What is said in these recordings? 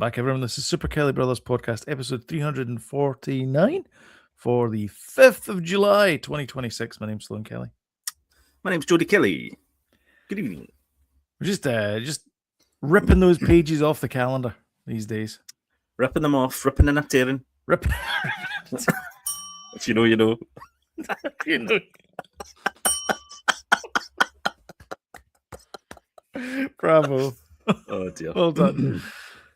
back, everyone. This is Super Kelly Brothers Podcast, episode 349 for the 5th of July, 2026. My name's Sloan Kelly. My name's Jody Kelly. Good evening. We're just ripping those pages off the calendar these days. Ripping them off, ripping and a tearing. Ripping. If you know, you know. You know. Bravo. Oh, dear. Well done.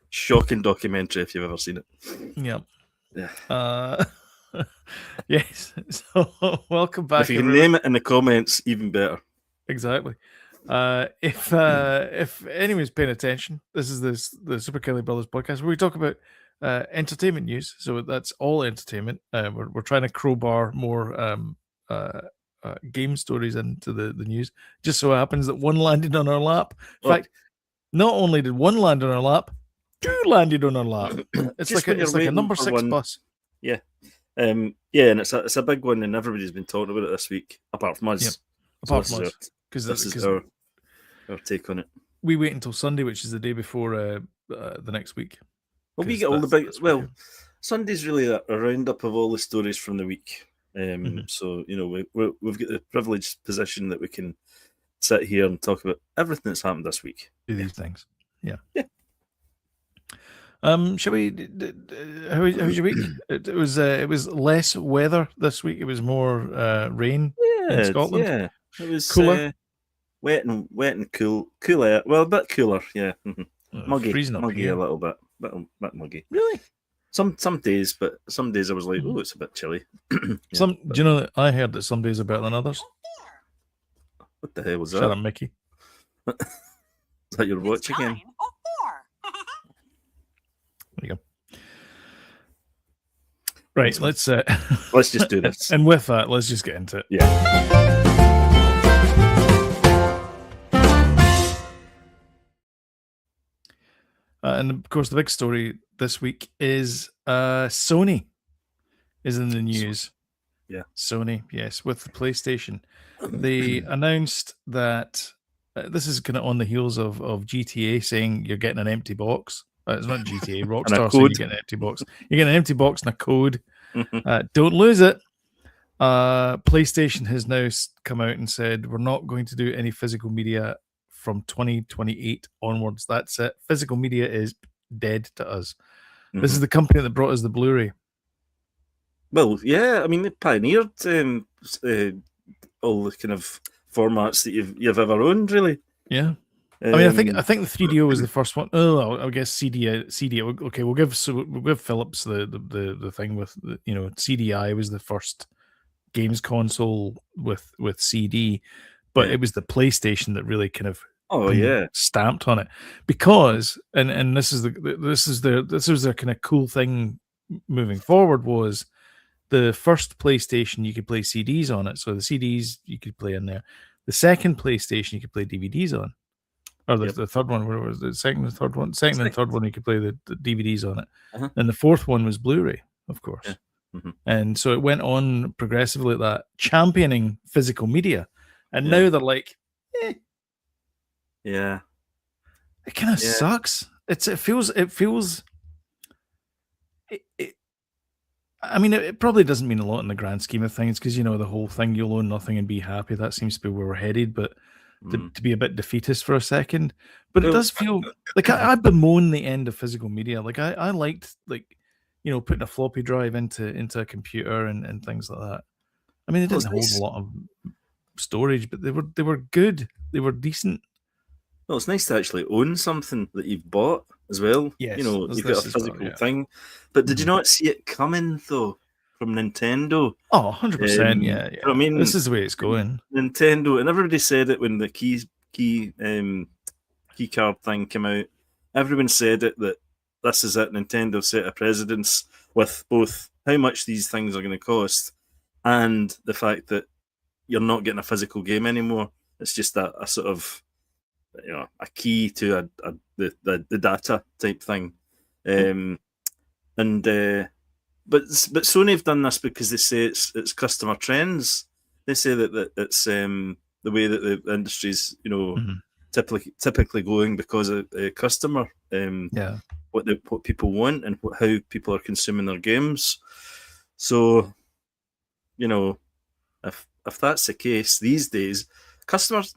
Shocking documentary if you've ever seen it. Yep. Yeah. Yes. So welcome back. If you can name it in the comments, even better. Exactly. If anyone's paying attention, this is the Super Kelly Brothers Podcast where we talk about entertainment news. So that's all entertainment. We're trying to crowbar more game stories into the news. Just so happens that one landed on our lap. In fact, not only did one land on our lap, two landed on our lap. It's like a number 6 bus. Yeah. And it's a big one, and everybody's been talking about it this week, apart from us. Yep. Apart from us, because this is our take on it. We wait until Sunday, which is the day before the next week. Well, we get all the big. Well, Sunday's really a roundup of all the stories from the week. So we've got the privileged position that we can sit here and talk about everything that's happened this week. Do these things, yeah. Shall we? How was your week? It was less weather this week. It was more rain in Scotland. Yeah, it was cooler, wet and cool. Cooler, well, a bit cooler. Yeah, muggy here. A little bit muggy. Really? Some days, but some days I was like, oh, it's a bit chilly. Do you know that I heard that some days are better than others? What the hell was that? Shut up, Mickey. Is that your watch again? There you go. Right, let's just do this. And with that, let's just get into it. Yeah. And of course, the big story this week is Sony is in the news. Yeah. Sony, yes, with the PlayStation. They announced that this is kind of on the heels of GTA saying you're getting an empty box. It's not GTA, Rockstar saying you get an empty box. You get an empty box and a code. Don't lose it. PlayStation has now come out and said we're not going to do any physical media from 2028 onwards. That's it. Physical media is dead to us. This is the company that brought us the Blu-ray. Well, yeah, I mean they pioneered all the kind of formats that you've ever owned, really. Yeah. I mean, I think the 3DO was the first one. Oh, I guess CD. Okay, we'll give Philips the thing with CDI was the first games console with CD, but it was the PlayStation that really kind of stamped on it because and this was their kind of cool thing moving forward was the first PlayStation you could play CDs on it, so the CDs you could play in there. The second PlayStation you could play DVDs on. Or the third one, where was the second and third one? Second and third one, you could play the DVDs on it. And the fourth one was Blu-ray, of course. Yeah. And so it went on progressively like that, championing physical media. And now they're like, yeah. It kind of sucks. It feels I mean, it probably doesn't mean a lot in the grand scheme of things because, the whole thing, you'll own nothing and be happy. That seems to be where we're headed. But to be a bit defeatist for a second, but it does feel like I bemoan the end of physical media. Like I liked putting a floppy drive into a computer and things like that. I mean, it didn't hold a lot of storage, but they were good. They were decent. Well, it's nice to actually own something that you've bought as well. Yes, you've got a physical thing. But did you not see it coming though? From Nintendo. Oh, 100%. Yeah. I mean, this is the way it's going. Nintendo, and everybody said it when the key card thing came out. Everyone said it that this is it. Nintendo set a precedence with both how much these things are going to cost and the fact that you're not getting a physical game anymore. It's just a sort of a key to the data type thing. But Sony have done this because they say it's customer trends. They say that it's the way that the industry's typically going because of customer what people want and how people are consuming their games. So, if that's the case these days, customers,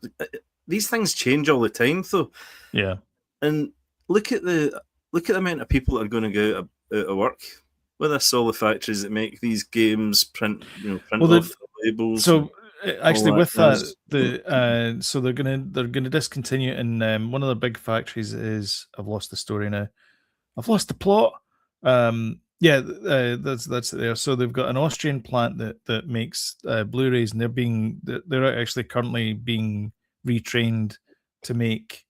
these things change all the time, though. Yeah. And look at the amount of people that are going to go out of work with this. All the factories that make these games print off the labels. So actually, with that, jazz. so they're gonna discontinue, and one of the big factories is, I've lost the story now. I've lost the plot. That's there. So they've got an Austrian plant that makes Blu-rays, and they're actually currently being retrained to make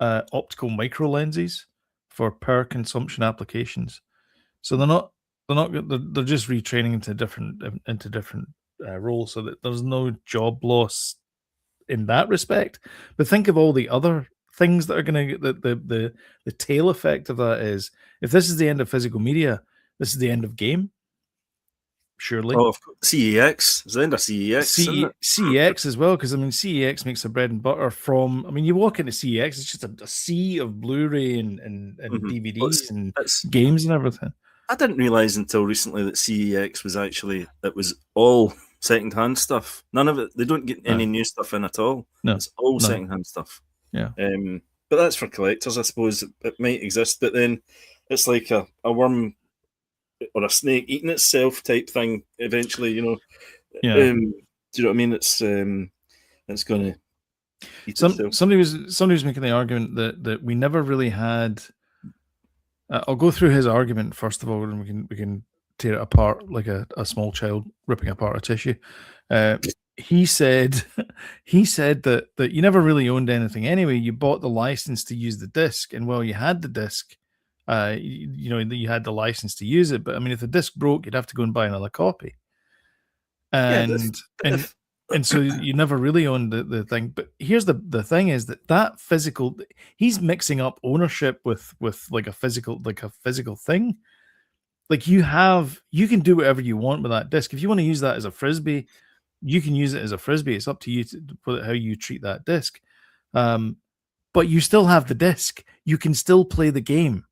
optical micro lenses for per consumption applications. So they're just retraining into different roles, so that there's no job loss in that respect. But think of all the other things that are going to get the tail effect of that is, if this is the end of physical media, this is the end of game. Surely. Oh, CEX. It's the end of CEX. CEX as well, because I mean, CEX makes their bread and butter from. I mean, you walk into CEX, it's just a sea of Blu-ray and DVDs and games and everything. I didn't realize until recently that CEX was all second-hand stuff. None of it. They don't get any new stuff in at all. No, it's all second-hand stuff. Yeah. But that's for collectors, I suppose. It might exist, but then it's like a worm or a snake eating itself type thing. Eventually, Yeah. Do you know what I mean? It's going to eat itself. Somebody was making the argument that we never really had. I'll go through his argument first of all, and we can tear it apart like a small child ripping apart a tissue. He said that you never really owned anything anyway. You bought the license to use the disc, and while you had the disc, you had the license to use it. But I mean, if the disc broke, you'd have to go and buy another copy. And so you never really owned the thing. But here's the thing is that physical, he's mixing up ownership with like a physical thing. Like you can do whatever you want with that disc. If you want to use that as a frisbee, you can use it as a frisbee. It's up to you how you treat that disc. But you still have the disc. You can still play the game.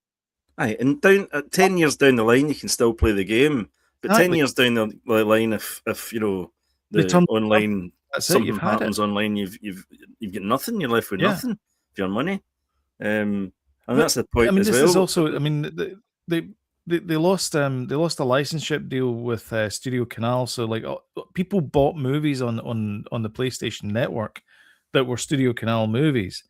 Aye, and 10 years down the line, you can still play the game. But 10 years down the line, if the online something happens online, you've got nothing. You're left with nothing for your money. And that's the point. I mean, this is also. I mean, they lost a licenseship deal with Studio Canal, so like people bought movies on the PlayStation Network that were Studio Canal movies.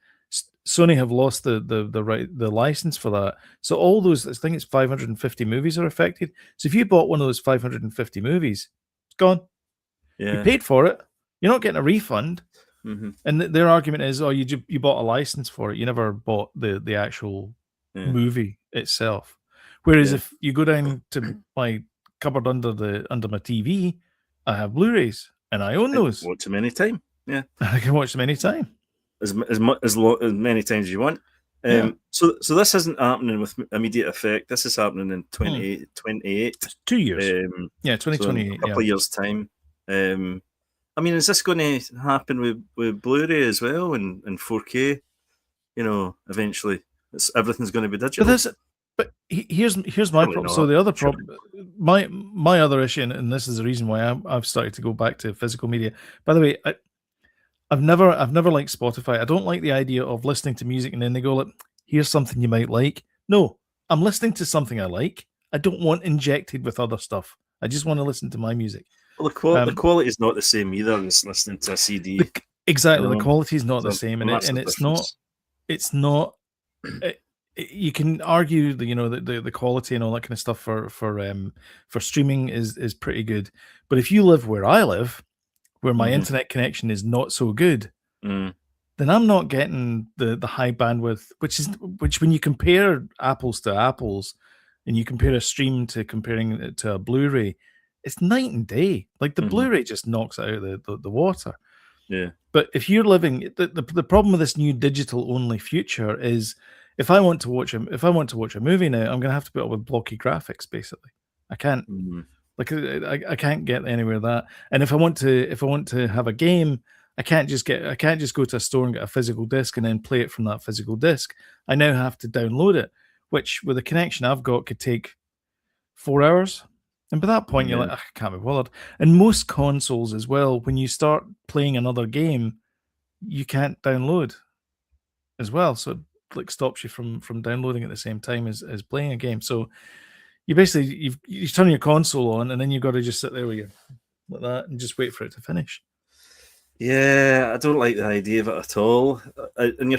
Sony have lost the license for that, so all those, I think it's 550 movies are affected. So if you bought one of those 550 movies, it's gone. Yeah. You paid for it. You're not getting a refund. Mm-hmm. And their argument is, you bought a license for it. You never bought the actual movie itself. Whereas if you go down to my cupboard under my TV, I have Blu-rays and I own those. Watch them anytime. Yeah, I can watch them anytime. As many times as you want. So this isn't happening with immediate effect. This is happening in 2028. 2 years. 2028. So in a couple of years' time. I mean, is this going to happen with Blu-ray as well and 4K? Eventually, everything's going to be digital. But here's my problem. So the other problem, my other issue, and this is the reason why I've started to go back to physical media. By the way, I've never liked Spotify. I don't like the idea of listening to music and then they go like, here's something you might like. No, I'm listening to something I like. I don't want injected with other stuff. I just want to listen to my music. Well, the quality is not the same either as listening to a CD. Exactly, the quality is not the same, and it's not. You can argue the quality and all that kind of stuff for streaming is pretty good, but if you live where I live, where my internet connection is not so good, then I'm not getting the high bandwidth, which when you compare apples to apples, and you compare a stream to comparing it to a Blu-ray, it's night and day. Like the Blu-ray just knocks it out of the water. Yeah. But if you're living, the problem with this new digital only future is, if I want to watch a movie now, I'm going to have to put up with blocky graphics. Basically, I can't. Like I can't get anywhere that. And if I want to have a game, I can't just go to a store and get a physical disc and then play it from that physical disc. I now have to download it, which with the connection I've got could take 4 hours. And by that point, you're like, I can't be bothered. And most consoles as well, when you start playing another game, you can't download as well. So it like stops you from downloading at the same time as playing a game. So you basically you turn your console on, and then you've got to just sit there with you like that and just wait for it to finish. Yeah, I don't like the idea of it at all. And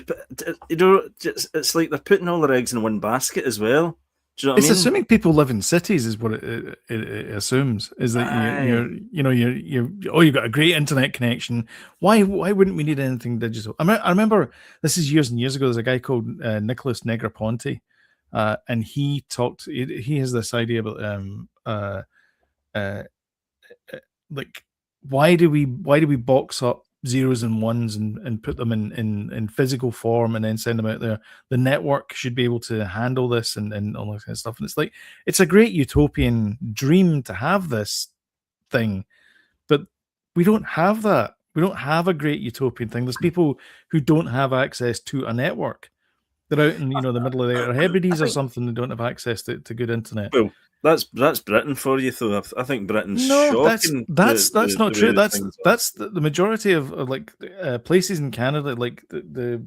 it's like they're putting all their eggs in one basket as well. Do you know what I mean? It's assuming people live in cities, is what it assumes. Is that you've got a great internet connection. Why wouldn't we need anything digital? I remember this is years and years ago. There's a guy called Nicholas Negroponte, and he talked. He has this idea about like why do we box up zeros and ones and put them in physical form and then send them out there? The network should be able to handle this and all that kind of stuff. And it's like, it's a great utopian dream to have this thing, but we don't have that. We don't have a great utopian thing. There's people who don't have access to a network. They're out in the middle of the Hebrides or something. They don't have access to good internet. Well, that's Britain for you, though. I think Britain's shocking. That's not true. That's the majority of like places in Canada. Like the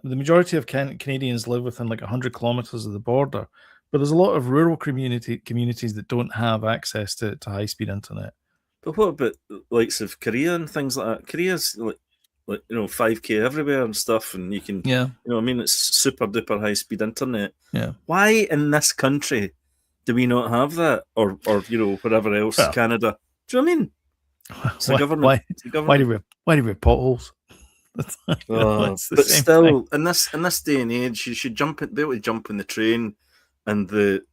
majority of Canadians live within like 100 kilometers of the border, but there's a lot of rural communities that don't have access to high speed internet. But what about likes of Korea and things like that? Korea's like 5K everywhere and stuff, and you can it's super duper high speed internet. Yeah. Why in this country do we not have that, or wherever else, Canada? Do you know what I mean? It's the government. Why do we have potholes? But still, in this day and age, you should be able to jump in the train, and the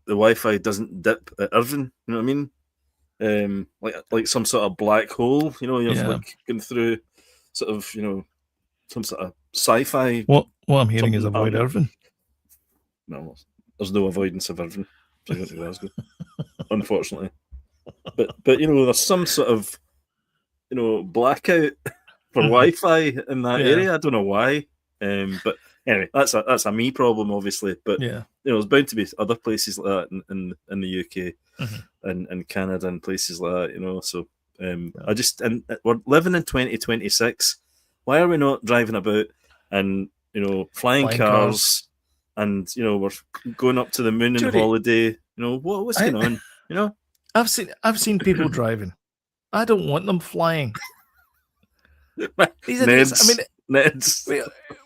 Wi-Fi doesn't dip at Irvine. You know what I mean? Like some sort of black hole. You're like going through sort of some sort of sci-fi. What I'm hearing is avoid Irvine. No, there's no avoidance of Irvine. To Glasgow, unfortunately. But there's some sort of blackout for Wi-Fi in that area. I don't know why. But anyway, that's a me problem, obviously. But there's bound to be other places like that in the UK and Canada and places like that. So I just and we're living in 2026. Why are we not driving about and flying cars? And we're going up to the moon on holiday. What's going on? I've seen people driving. I don't want them flying. Neds.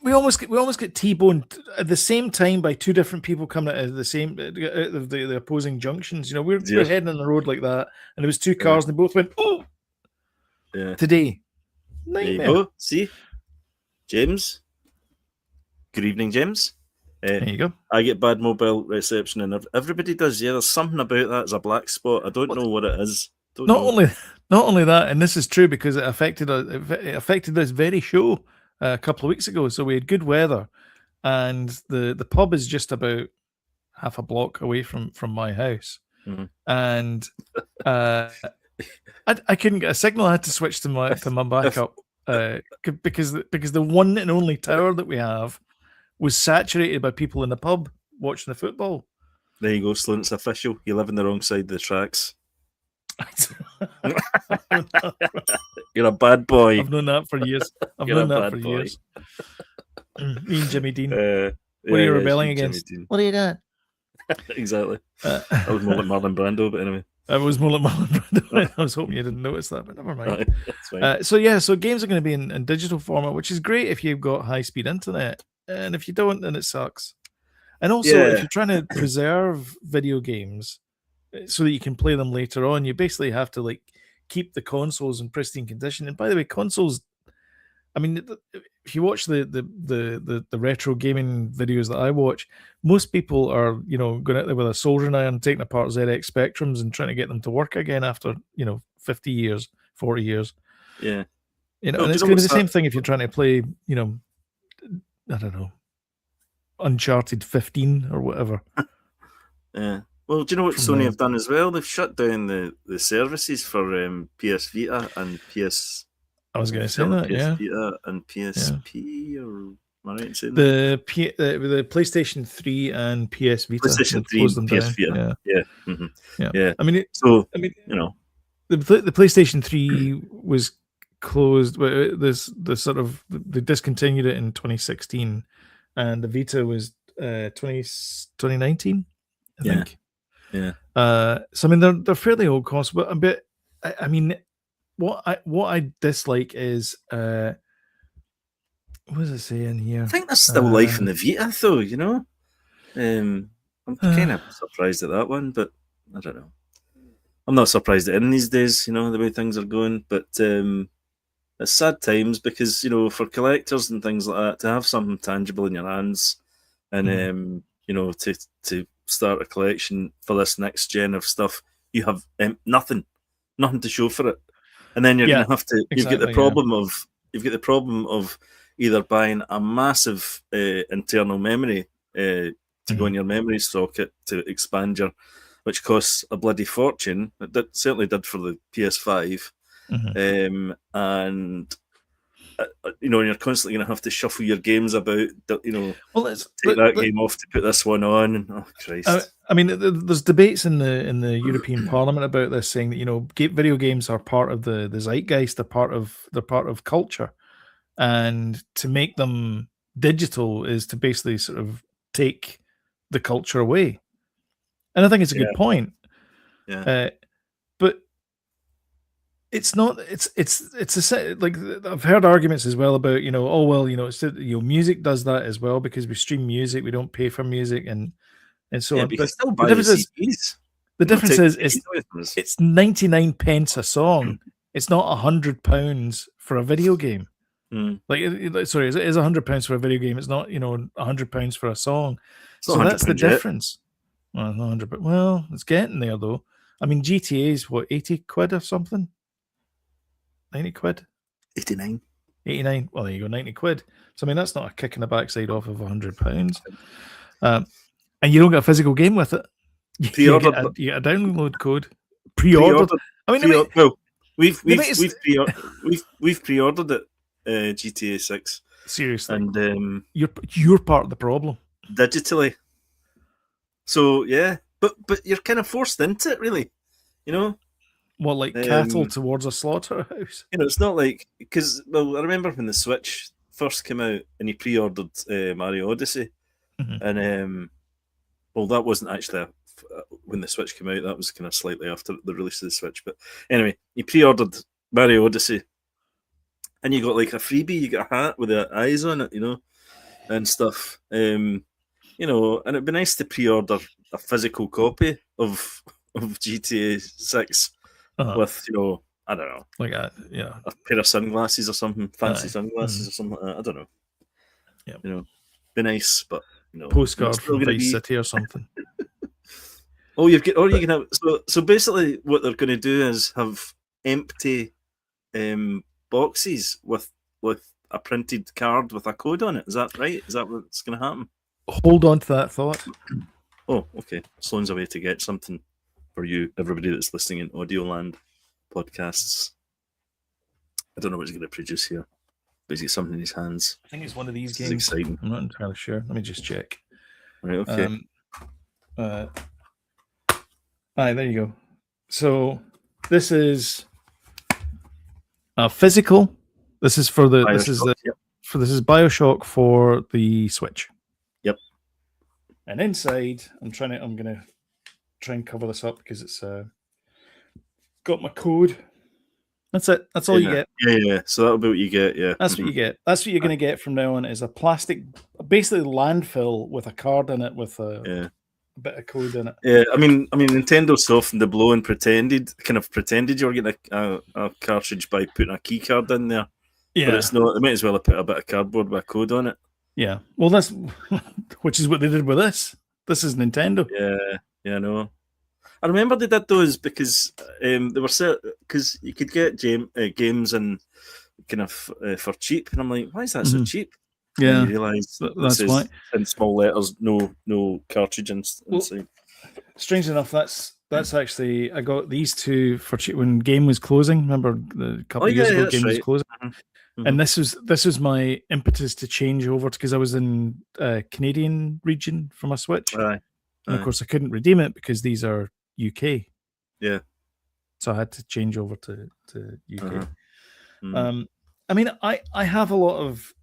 We almost get T-boned at the same time by two different people coming out of the opposing junctions. We're heading on the road like that, and there was two cars, and they both went, "Oh!" Yeah. Today, nightmare. There you go. See, James. Good evening, James. There you go. I get bad mobile reception, and everybody does. Yeah, there's something about that. It's a black spot. I don't know what it is. Not only that, and this is true because it affected this very show a couple of weeks ago. So we had good weather, and the pub is just about half a block away from my house, and I couldn't get a signal. I had to switch to my backup because the one and only tower that we have was saturated by people in the pub watching the football. There you go, Sloan. It's official. You live on the wrong side of the tracks. You're a bad boy. I've known that for years. Years. Me and Jimmy Dean. What are you rebelling against? What are you doing? Exactly. I was more like Marlon Brando, but anyway. I was more like Marlon Brando. I was hoping you didn't notice that, but never mind. That's fine. So games are going to be in digital format, which is great if you've got high-speed internet. And if you don't, then it sucks. And also, if you're trying to preserve video games so that you can play them later on, you basically have to keep the consoles in pristine condition. And by the way, consoles, I mean, if you watch the retro gaming videos that I watch, most people are going out there with a soldering iron, taking apart ZX Spectrums and trying to get them to work again after 50 years, 40 years. Yeah, and it's going to be the same thing if you're trying to play I don't know, Uncharted 15 or whatever. Yeah. Well, do you know what Sony have done as well? They've shut down the services for PS Vita and PS. I was going to say that, PS Vita and PSP or Am I right in saying that? The PlayStation 3 and PS Vita. PlayStation 3 closed and them PS down. Vita. Yeah. Mm-hmm. Yeah. I mean, So, you know, the PlayStation 3 was closed. The sort of they discontinued it in 2016, and the Vita was 2019, I think. Yeah. So I mean, they're fairly old consoles, but a bit. I mean, what I dislike is what does it say in here? I think there's still life in the Vita, though. You know, I'm kind of surprised at that one, but I don't know. I'm not surprised at it in these days. You know, the way things are going, but it's sad times because, you know, for collectors and things like that, to have something tangible in your hands and you know, to start a collection for this next gen of stuff, you have nothing to show for it, and then you're going to have to. You've got the problem of either buying a massive internal memory to go in your memory socket to expand your, which costs a bloody fortune. It certainly did for the PS5. And you know, you're constantly going to have to shuffle your games about. You know, take that game off to put this one on. And, oh Christ! I mean, there's debates in the European Parliament about this, saying that, you know, video games are part of the zeitgeist. They're part of culture, and to make them digital is to basically sort of take the culture away. And I think it's a good point. Yeah. But it's not. It's like I've heard arguments as well about, you know, oh well, you know, it's, you know, music does that as well because we stream music, we don't pay for music and so on. But still buy the CDs. The difference is it's 99 pence a song. It's not £100 for a video game. Sorry, it is £100 for a video game. It's not, you know, £100 for a song. So that's the difference. Well, not 100, but well, it's getting there though. I mean, GTA is what, 80 quid or something? 90 quid? 89. 89. Well, there you go, 90 quid. So I mean, that's not a kick in the backside off of £100. And you don't get a physical game with it. You get a download code. Pre-ordered. I mean, well, we've pre-ordered it. GTA 6. Seriously, and you're part of the problem digitally. So yeah, but you're kind of forced into it, really. You know, what, like cattle towards a slaughterhouse? You know, it's not like, because, well, I remember when the Switch first came out and you pre-ordered Mario Odyssey, and well, that wasn't actually when the Switch came out. That was kind of slightly after the release of the Switch. But anyway, you pre-ordered Mario Odyssey, and you got like a freebie. You got a hat with the eyes on it, you know, and stuff. You know, and it'd be nice to pre-order a physical copy of GTA 6 with, you know, I don't know, like a pair of sunglasses or something, fancy sunglasses or something like that. I don't know. Yeah, you know, be nice, but you know, postcard from Vice City or something. You can have. So basically, what they're going to do is have empty boxes with a printed card with a code on it. Is that right? Is that what's going to happen? Hold on to that thought. Oh, okay. Sloan's a way to get something for you, everybody that's listening in Audioland podcasts. I don't know what he's going to produce here, but he's got something in his hands. I think it's one of these games. It's exciting. I'm not entirely sure. Let me just check. Right, okay. There you go. So this is physical. This is for the BioShock, this is BioShock for the Switch. Yep. And inside, I'm gonna try and cover this up because it's got my code. That's it. That's all you get. Yeah. So that'll be what you get. Yeah. That's what you get. That's what you're gonna get from now on. Is a plastic, basically landfill with a card in it with a bit of code in it. Yeah. I mean, Nintendo softened the blow and pretended you were getting a cartridge by putting a key card in there. Yeah. But it's not. They might as well have put a bit of cardboard with a code on it. Yeah. Well, that's which is what they did with this. This is Nintendo. Yeah, I know. I remember they did those because they were set, because you could get games and kind of for cheap, and I'm like, why is that so cheap? Yeah, and you realise that's why in small letters, no cartridge inside. Strange enough, that's That's actually, I got these two for when Game was closing. Remember a couple of years ago, Game was closing, and this was my impetus to change over because I was in Canadian region for my Switch, and of course I couldn't redeem it because these are UK. Yeah. So I had to change over to UK. I mean, I have a lot of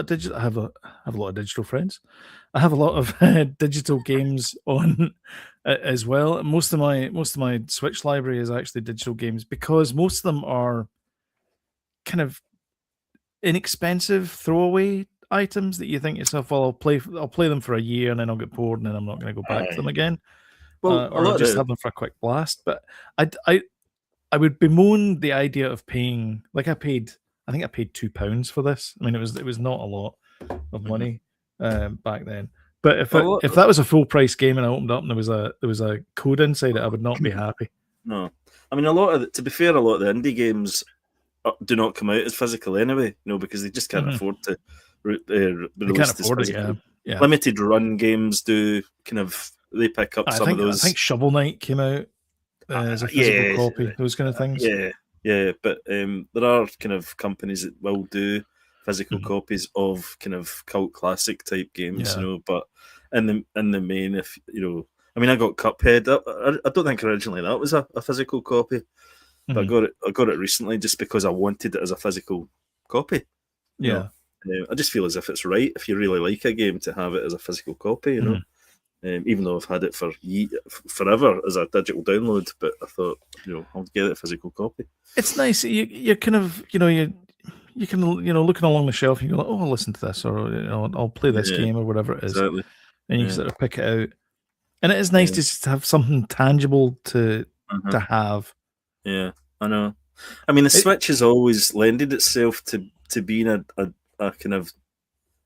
digital. I have a lot of digital friends. I have a lot of digital games on as well. Most of my Switch library is actually digital games because most of them are kind of inexpensive throwaway items that you think to yourself, well, I'll play them for a year and then I'll get bored and then I'm not going to go back to them again. Well, or I'll just have them for a quick blast. But I would bemoan the idea of paying, like I think I paid £2 for this. I mean, it was not a lot of money back then. But if that was a full price game and I opened up and there was a code inside it, I would not be happy. No, I mean, to be fair, a lot of the indie games do not come out as physical anyway. Because they just can't afford to release this physical. Yeah. Limited run games do they pick up some of those. I think Shovel Knight came out as a physical copy. Those kind of things. Yeah, but there are kind of companies that will do physical copies of kind of cult classic type games, but in the main, if I mean, I got Cuphead. I don't think originally that was a physical copy, but I got it recently just because I wanted it as a physical copy. Yeah, I just feel as if it's right if you really like a game to have it as a physical copy. Even though I've had it for forever as a digital download, but I thought I'll get it a physical copy. It's nice. You're kind of you can looking along the shelf and you go, oh, I'll listen to this, or I'll play this game or whatever it is, and you can sort of pick it out. And it is nice just to have something tangible to have. Yeah, I know. I mean, the Switch has always lended itself to being a kind of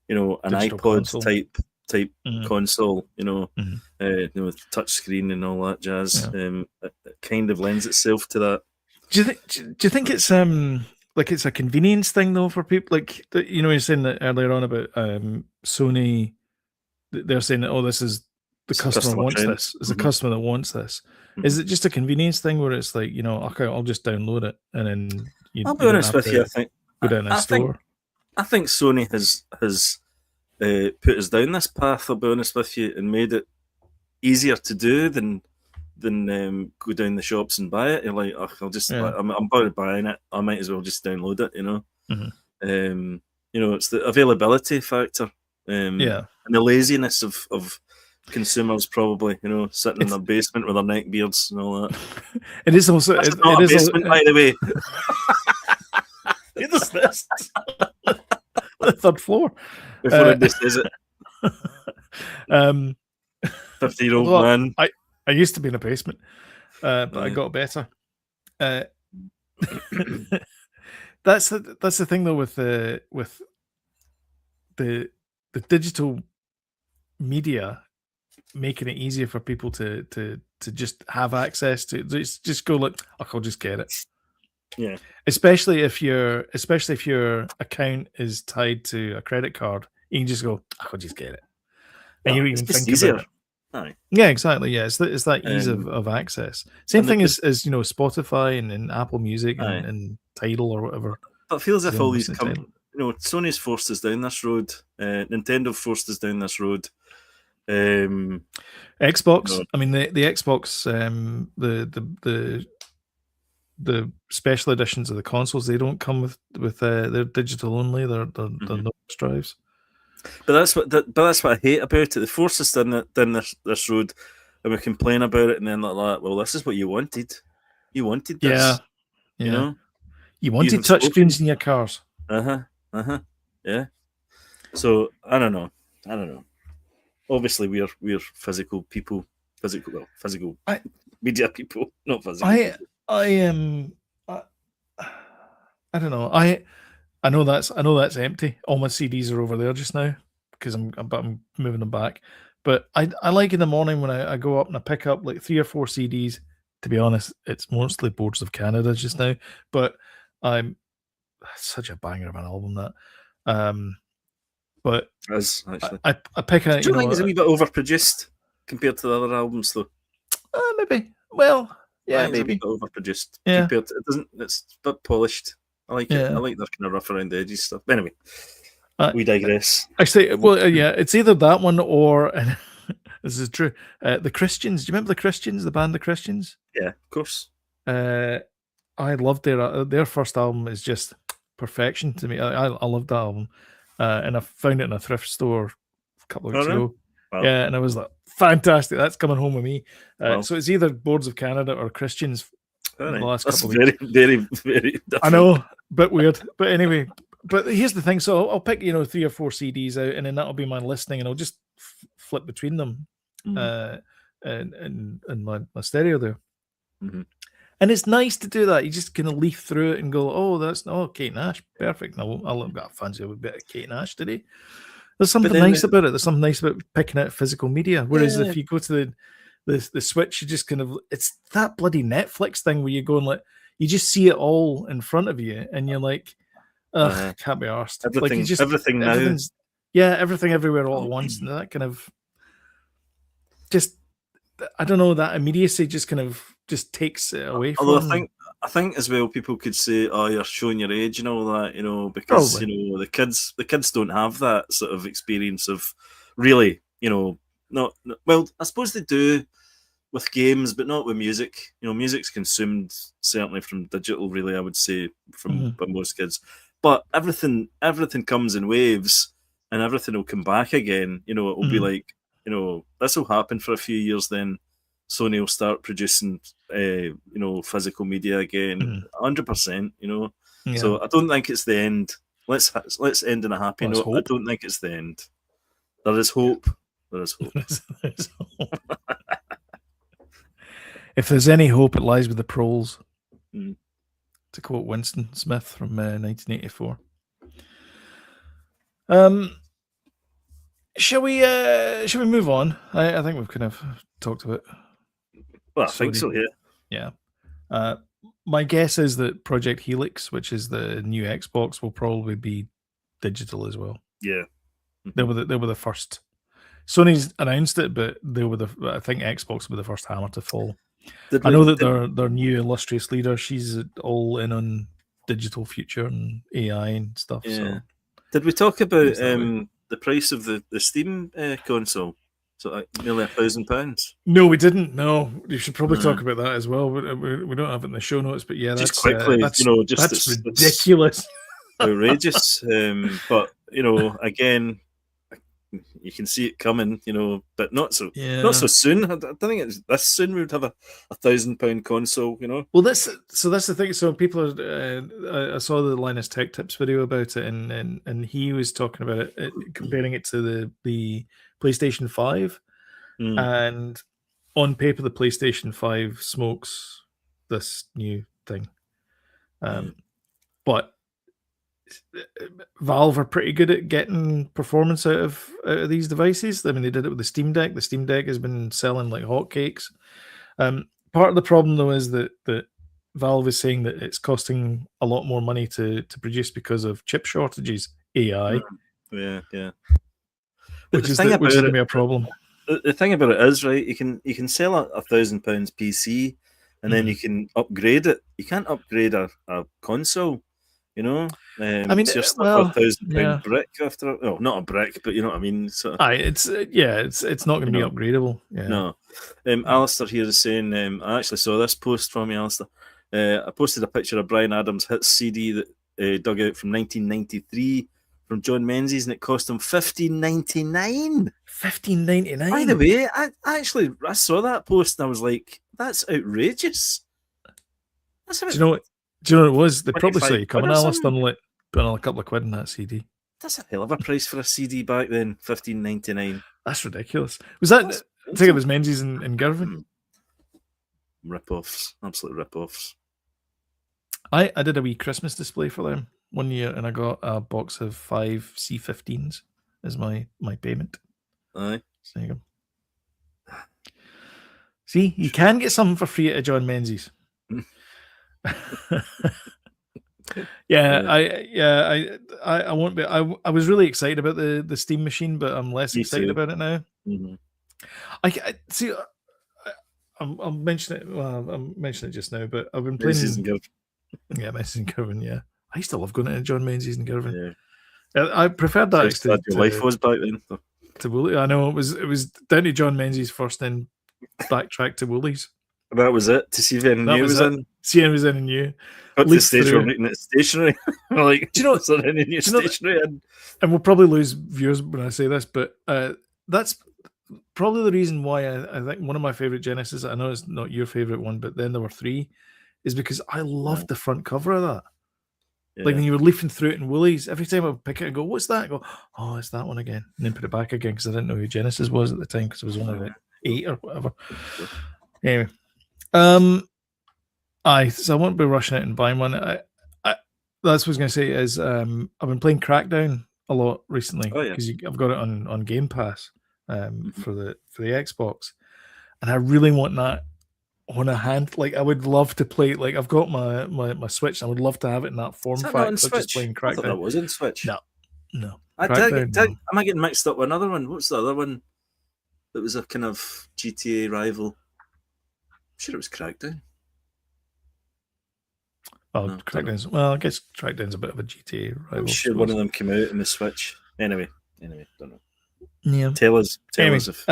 an digital iPod console. type console, touch screen and all that jazz. It kind of lends itself to that. Do you think it's like it's a convenience thing though for people? Like you're saying that earlier on about Sony, they're saying that this is the customer wants trend. This. It's a customer that wants this. Is it just a convenience thing where it's like okay, I'll just download it and then I'll be honest with you. I think go down a store. I think Sony has put us down this path. I'll be honest with you, and made it easier to do than go down the shops and buy it. You're like, I'll just I'm bored buying it. I might as well just download it. It's the availability factor. And the laziness of consumers probably. Sitting in their basement with their neck beards and all that. It is also That's not a basement, by the way. It is this. The third floor. Before it says it. 50-year-old man. I used to be in a basement, but I got better. That's the thing though with the digital media making it easier for people to just have access to. Just go like, I'll just get it. Yeah. Especially if your account is tied to a credit card, you can just go, I'll just get it. And you even think easier. about it. Aye. Yeah, exactly. Yeah, it's that ease of access. Same thing as Spotify and Apple Music and Tidal or whatever. But it feels as if all these Sony's forced us down this road. Nintendo forced us down this road. Xbox. I mean, the Xbox, the special editions of the consoles, they don't come with they're digital only. They're no drives. But that's what I hate about it. They force us down this road, and we complain about it, and then like that. Well, this is what you wanted. You wanted this. Yeah. You wanted touchscreens in your cars. Yeah. So I don't know. Obviously, we're physical people. Physical media people, not physical. I am. I don't know. I know that's empty. All my CDs are over there just now because I'm moving them back. But I like in the morning when I go up and I pick up like 3 or 4 CDs. To be honest, it's mostly Boards of Canada just now. But such a banger of an album that. But as actually, I pick a. Do you think it's a wee bit overproduced compared to the other albums though? Maybe. Well, yeah, I think it's a maybe. bit overproduced Yeah. compared to it's a bit polished. I like it. Yeah. I like their kind of rough around the edges stuff. But anyway, Uh, we digress. Actually, well, yeah, it's either that one or this is true. The Christians. Do you remember the Christians? The band, the Christians. Yeah, of course. I loved their first album. Is just perfection to me. I loved that album, and I found it in a thrift store a couple of weeks ago. Wow. Yeah, and I was like, fantastic. That's coming home with me. Wow. So it's either Boards of Canada or Christians. All The right. last That's couple of weeks. very, very different. I know, bit weird, but anyway. But here's the thing. So I'll pick 3 or 4 CDs out, and then that'll be my listening, and I'll just flip between them, and my stereo there. Mm-hmm. And it's nice to do that. You just kind of leaf through it and go, oh, Kate Nash, perfect. I've got a fancy a bit of Kate Nash today. There's something nice about it. There's something nice about picking out physical media. Whereas if you go to the Switch, you just kind of, it's that bloody Netflix thing where you go and like, you just see it all in front of you, and you're like, ugh, can't be arsed. Everything, like everything now. Everything everywhere all at once, and that kind of just, I don't know, that immediacy just kind of just takes it away from. Although I think as well, people could say, "Oh, you're showing your age and all that," because Probably. the kids don't have that sort of experience of really, not well. I suppose they do with games, but not with music. Music's consumed certainly from digital. Really, I would say by most kids. But everything comes in waves, and everything will come back again. It will be like, this will happen for a few years. Then Sony will start producing, physical media again, 100%. So I don't think it's the end. Let's end on a happy note. Hope. I don't think it's the end. There is hope. There is hope. There's hope. If there's any hope, it lies with the proles. To quote Winston Smith from 1984. Shall we move on? I think we've kind of talked about. Well, I think so. Yeah. My guess is that Project Helix, which is the new Xbox, will probably be digital as well. Yeah. They were the first. Sony's announced it, but I think Xbox will be the first hammer to fall. I know that their new illustrious leader, she's all in on digital future and AI and stuff. Yeah. So did we talk about the price of the Steam console? So nearly £1,000. No, we didn't. No, you should probably talk about that as well. We don't have it in the show notes, but yeah, just quickly, that's ridiculous, outrageous. But again, you can see it coming, but not so soon. I don't think it's this soon. We would have a £1,000 console, Well, that's the thing. So people are. I saw the Linus Tech Tips video about it, and he was talking about it, comparing it to the PlayStation 5, and on paper, the PlayStation 5 smokes this new thing, but Valve are pretty good at getting performance out of these devices. I mean, they did it with the Steam Deck. The Steam Deck has been selling like hotcakes. Part of the problem, though, is that Valve is saying that it's costing a lot more money to produce because of chip shortages, AI. Yeah. Which is going to be a problem. The thing about it is, right, you can sell a £1,000 PC, and then you can upgrade it. You can't upgrade a console. I mean, so you're stuck with £1,000 brick after. Oh, not a brick, but you know what I mean. So, it's not going to be upgradable. Yeah. No. Alistair here is saying, I actually saw this post from me, Alistair. I posted a picture of Bryan Adams' hit CD that dug out from 1993 from John Menzies, and it cost him $15.99. $15.99. By the way, I saw that post and I was like, that's outrageous. Do you know what it was? They probably saw you coming, Alistair, and like put on a couple of quid in that CD. That's a hell of a price for a CD back then, $15.99. That's ridiculous. Was that? I think it was Menzies and Girvan. Rip-offs, absolute rip-offs. I did a wee Christmas display for them one year, and I got a box of 5 C15s as my payment. Aye. So there you go. See, you can get something for free at John Menzies. I won't be. I was really excited about the Steam machine, but I'm less excited about it now. Mm-hmm. I see. I'll mention it. Well, I'm mentioning it just now, but I've been playing. Menzies and Girvan. Yeah, Menzies and Girvan. Yeah, I used to love going to John Menzies and Girvan. Yeah. I preferred that Just glad your life was back then. To Woolies. I know it was down to John Menzies first, then backtrack to Woolies. That was it. To see if anyone new was in. See anyone was in and new. Got to the stage where we're meeting at stationery. Like, do you know what's there any new stationery in? And we'll probably lose viewers when I say this, but that's probably the reason why I think one of my favorite Genesis, I know it's not your favorite one, but then there were 3, is because I loved the front cover of that. Yeah. Like when you were leafing through it in Woolies, every time I would pick it and go, what's that? I go, oh, it's that one again. And then put it back again because I didn't know who Genesis was at the time because it was only like 8 or whatever. Anyway. So I won't be rushing out and buying one. That's what I was going to say is I've been playing Crackdown a lot recently because I've got it on Game Pass for the Xbox, and I really want that on a hand. Like I would love to play. Like I've got my Switch. I would love to have it in that form factor. Just playing Crackdown. I thought that was in Switch. No. Am I getting mixed up with another one? What's the other one? That was a kind of GTA rival. I'm sure it was Crackdown. Oh, no, Crackdown's. Well, I guess Crackdown's a bit of a GTA rival. I'm sure one of them came out in the Switch. Anyway, don't know. Yeah. Tell us if.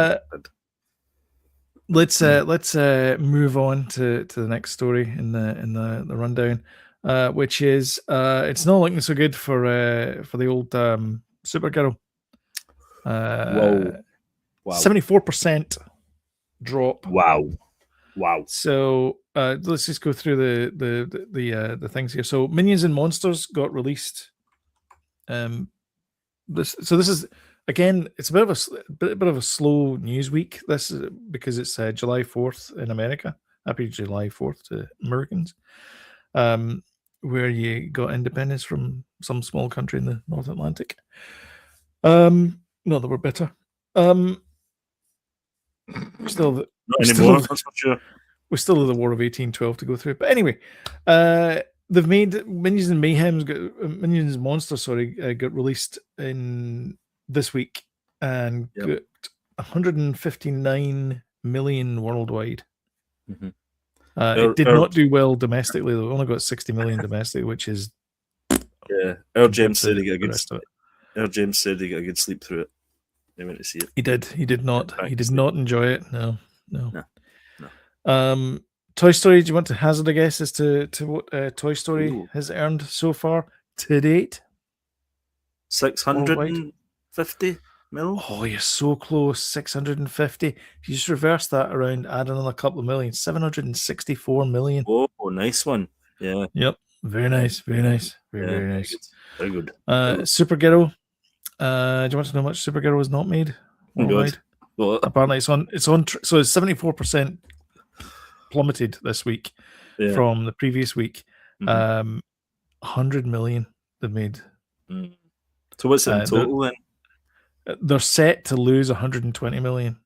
Let's move on to the next story in the rundown, which is it's not looking so good for the old Supergirl. Wow. 74% drop. Wow. So let's just go through the things here. So Minions and Monsters got released. This is again, it's a bit of a slow news week. This is because it's July 4th in America. Happy July 4th to Americans. Where you got independence from some small country in the North Atlantic. No, they were bitter. Not anymore. That's for sure. We're still in the War of 1812 to go through. But anyway, they've made Minions and Minions and Monsters. Got released in this week and got 159 million worldwide. Mm-hmm. It did not do well domestically. They only got 60 million domestically, which is James said he got a good. James said he got a good sleep through it. They went to see it. He did. He did not. He did not enjoy it. No. Toy Story. Do you want to hazard a guess as to what Toy Story has earned so far to date? 650 mil. Oh, you're so close. 650. If you just reverse that around, add another couple of million. 764 million. Oh, nice one. Yeah. Yep. Very nice. Very nice. Very nice. Very good. Supergirl. Do you want to know how much Supergirl was not made? Good. Well, apparently it's on. So it's 74% plummeted this week from the previous week. 100 million they've made. So what's it in total then? They're set to lose 120 million.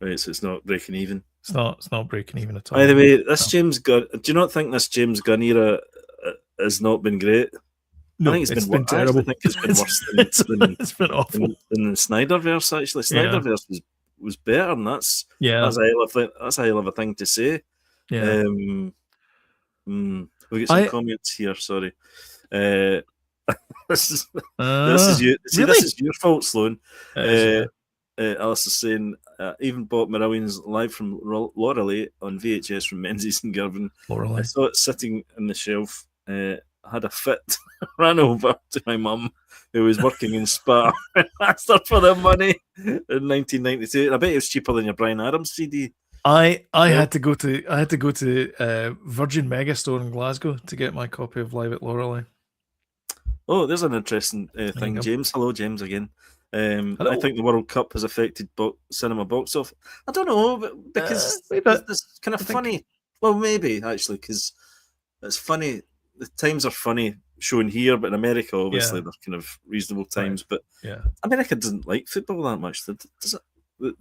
Right, so it's not breaking even. It's not breaking even at all. By the way, this James Gunn. Do you not think this James Gunn era has not been great? No, I think it's been terrible. I think it's been worse than it's been awful than the Snyderverse. Actually, Snyderverse was better, and that's a hell of a thing to say. Yeah. We get some comments here. Sorry. This is you. See, really? This is your fault, Sloan. Alice is saying, even bought Marillions live from Lorelei on VHS from Menzies and Girvan. I saw it sitting on the shelf. Had a fit, ran over to my mum, who was working in Spa, and asked her for the money in 1992. I bet it was cheaper than your Bryan Adams CD. I had to go to Virgin Megastore in Glasgow to get my copy of Live at Lorelei. Oh, there's an interesting thing, James. Hello, James again. I think the World Cup has affected cinema box office. I don't know, because it's kind of funny. Well, maybe actually, because it's funny. The times are funny shown here, but in America, obviously, they're kind of reasonable times. Right. But America doesn't like football that much. Does it?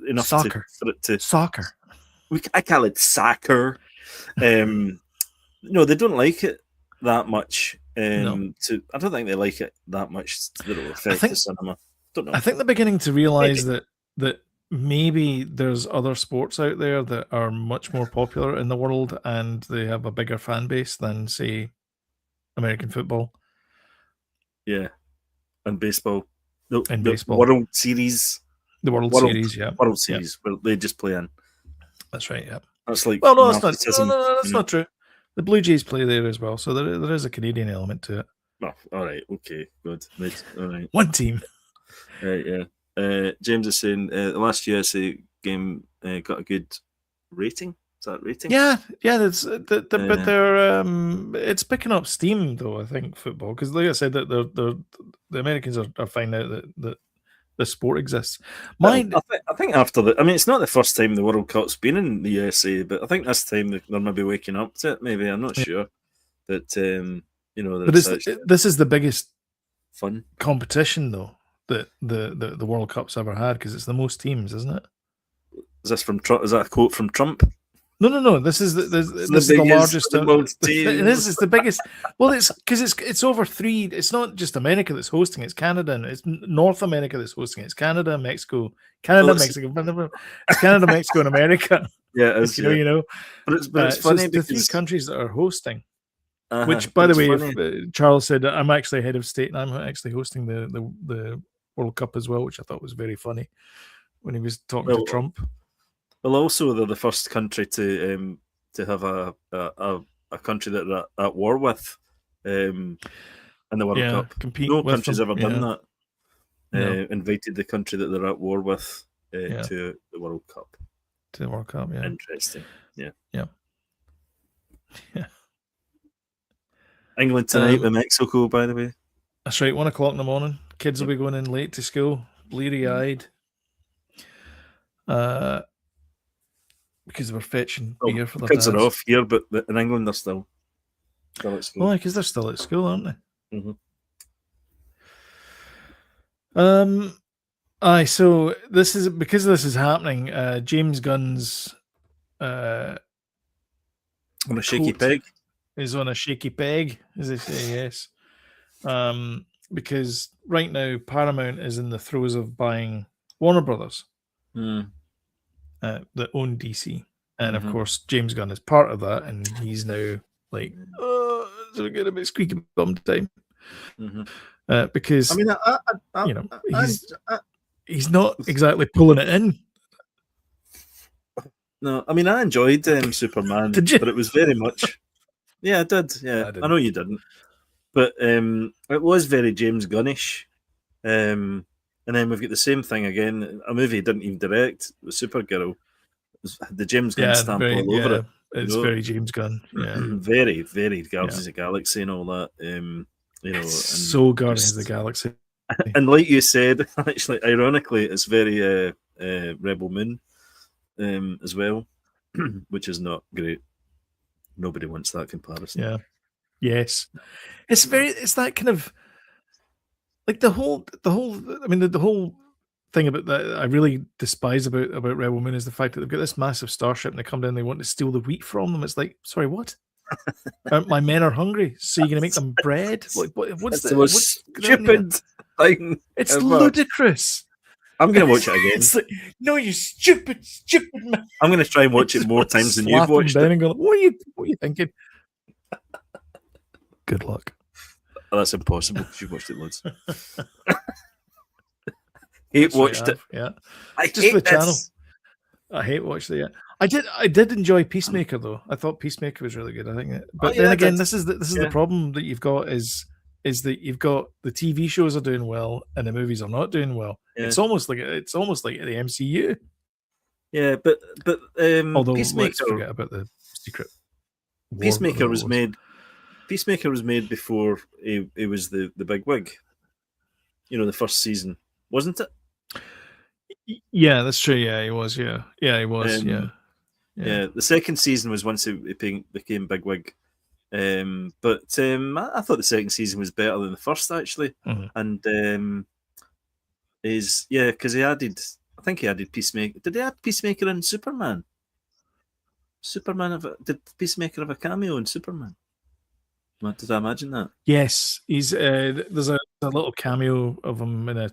Enough soccer. For it to soccer. I call it soccer. No, they don't like it that much. I don't think they like it that much that it will affect the cinema. Don't know. I think they're beginning to realise that maybe there's other sports out there that are much more popular in the world and they have a bigger fan base than, say, American football. Yeah, and baseball. And The baseball. World Series. The World Series, yeah. World Series, where they just play in. That's right, yeah. That's like well, no, that's not. narcissism. No, that's not true. The Blue Jays play there as well, so there is a Canadian element to it. Oh, all right, okay, good. All right. One team. Right, yeah. James is saying the last USA game got a good rating. Is that rating? Yeah. But they're it's picking up steam though. I think football, because like I said, that the Americans are finding out that the sport exists. I think after it's not the first time the World Cup's been in the USA, but I think this time they're maybe waking up to it. Maybe, I'm not sure. But but this is the biggest fun competition though that the World Cup's ever had, because it's the most teams, isn't it? Is this from Trump? Is that a quote from Trump? No. This is the largest. It is. It's the biggest. Well, it's because it's over 3. It's not just America that's hosting. It's Canada and it's North America that's hosting. It's Canada, Mexico, Mexico. It's Canada, Mexico, and America. Yeah, it's, you know. But it's funny because the 3 countries that are hosting. Which, by the way, Charles said I'm actually head of state and I'm actually hosting the World Cup as well, which I thought was very funny when he was talking to Trump. Well, also they're the first country to have a country that they're at war with in the World Cup. No country's ever done that. Invited the country that they're at war with to the World Cup. To the World Cup, yeah. Interesting. Yeah. Yeah. England tonight with Mexico, by the way. That's right, 1 o'clock in the morning. Kids will be going in late to school, bleary-eyed. Because they were fetching beer for their kids dads. are off here, but in England they're still at school. Well, because they're still at school, aren't they? Mm-hmm. So this is happening. James Gunn's on a shaky peg. Is on a shaky peg, as they say, yes. Because right now Paramount is in the throes of buying Warner Brothers. That own DC, and of course James Gunn is part of that, and he's now like, oh, it's a bit squeaky bum time, because he's not exactly pulling it in. No, I enjoyed Superman, but it was very much. Yeah, I did. Yeah, I know you didn't, but it was very James Gunnish. And then we've got the same thing again. A movie he didn't even direct, with Supergirl. The James Gunn stamp all over it. It's very James Gunn. Yeah, very, very Guardians of the Galaxy and all that. So Guardians of the Galaxy. And like you said, actually, ironically, it's very Rebel Moon as well, which is not great. Nobody wants that comparison. Yeah. Yes. It's that kind of. Like the whole thing about that I really despise about Rebel Moon is the fact that they've got this massive starship and they come down, they want to steal the wheat from them. It's like, sorry, what? My men are hungry, so you're going to make them bread? Like, what's the most stupid thing? It's ludicrous. I'm going to watch it again. It's like, no, you stupid man. I'm going to try and watch it more times than you've watched it. And going, what are you thinking? Good luck. Oh, that's impossible because you've watched it loads. Watched it. Yeah. I just hate the this. channel. I hate watching it. I did enjoy Peacemaker though. I thought Peacemaker was really good. I think, but then again, this is the problem that you've got is that you've got the TV shows are doing well and the movies are not doing well. Yeah. It's almost like the MCU. Yeah, but although Peacemaker, let's forget about the secret. Peacemaker was made. Peacemaker was made before he was the big wig. The first season, wasn't it? Yeah, that's true. Yeah, he was. Yeah, he was. Yeah. The second season was once he became big wig. But I thought the second season was better than the first actually, and because he added. I think he added Peacemaker. Did he add Peacemaker in Superman? Did Peacemaker have a cameo in Superman? Did I imagine that? Yes, he's there's a little cameo of him in a.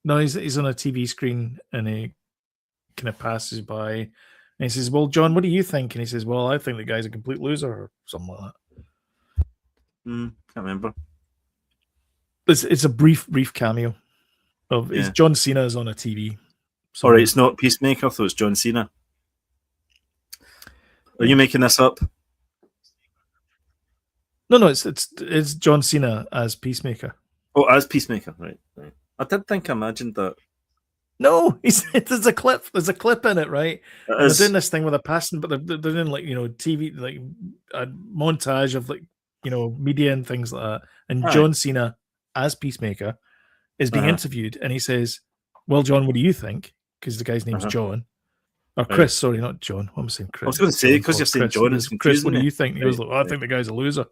No, he's on a TV screen and kind of passes by, and he says, "Well, John, what do you think?" And he says, "Well, I think the guy's a complete loser," or something like that. Can't remember. It's a brief cameo of it's John Cena is on a TV. All right, it's not Peacemaker, though. It's John Cena. Are you making this up? No, it's John Cena as Peacemaker. Oh, as Peacemaker, right. I did think I imagined that. No, there's a clip in it, right? They're doing this thing with a passing, but they're doing like TV, like a montage of like media and things like that. And John Cena as Peacemaker is being interviewed, and he says, "Well, John, what do you think?" Because the guy's name's John. Or Chris, sorry, not John. What am I saying? Chris. I was going to say, because you're saying John, it's confusing. Chris, what do you think? And he goes, "I think the guy's a loser."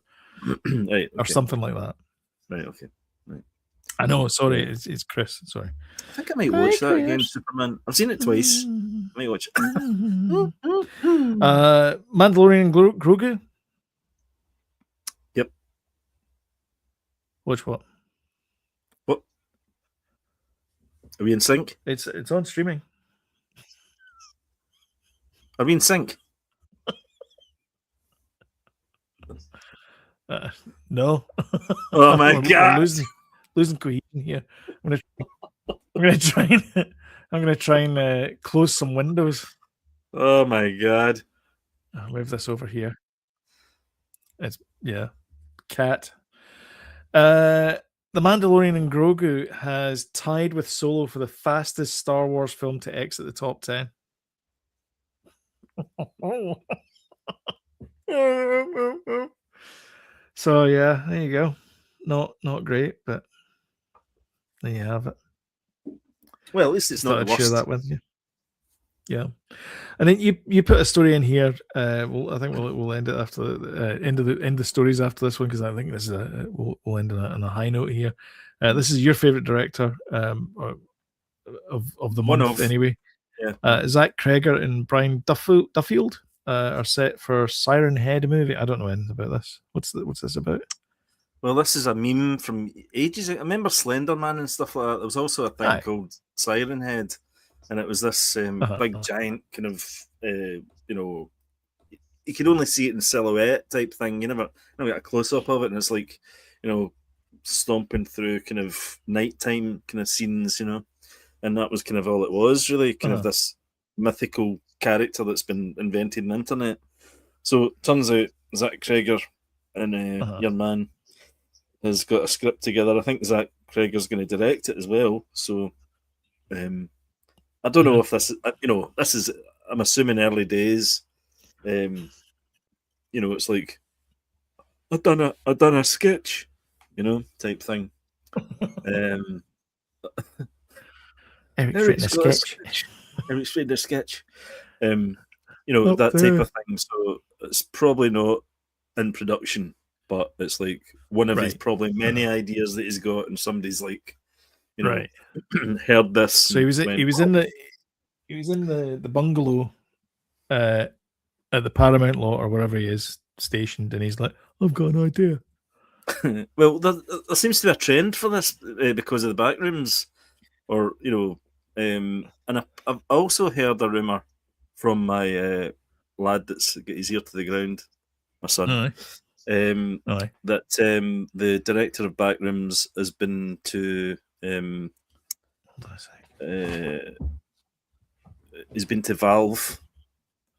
Right, or something like that. Right, okay. Right. I know, sorry, it's Chris. Sorry. I think I might watch that again, Superman. I've seen it twice. I might watch it. Mandalorian Grogu? Yep. Watch what? What? Are we in sync? It's on streaming. Are we in sync? No. Oh my god! Losing cohesion here. I'm gonna try and close some windows. Oh my god! I'll move this over here. It's cat. The Mandalorian and Grogu has tied with Solo for the fastest Star Wars film to exit the top 10. So yeah, there you go. Not great, but there you have it. Well, at least it's not the worst. Share that with you. Yeah, and then you put a story in here. Well, I think we'll end it after the end the stories after this one, because I think this is we'll end on a high note here. This is your favorite director of the month anyway. Yeah. Zach Cregger and Brian Duffield are set for Siren Head movie. I don't know anything about this. What's this about? Well, this is a meme from ages ago. I remember Slender Man and stuff like that. There was also a thing called Siren Head, and it was this big giant kind of you could only see it in silhouette type thing. You never get a close up of it, and it's like stomping through kind of nighttime kind of scenes, and that was kind of all it was, really, kind of this mythical character that's been invented in the internet. So turns out Zach Cregger and your man has got a script together. I think Zach Cregger's going to direct it as well. So I don't know if this is I'm assuming early days. It's like I've done a sketch, type thing. Eric's written a sketch. Eric's written a sketch. That type of thing. So it's probably not in production, but it's like one of his probably many ideas that he's got, and somebody's like, heard this. So he was in the bungalow at the Paramount lot or wherever he is stationed, and he's like, "I've got an idea." Well, there seems to be a trend for this because of the back rooms, or and I've also heard a rumor from my lad that's got his ear to the ground, my son, that the director of Backrooms has been to he's been to Valve,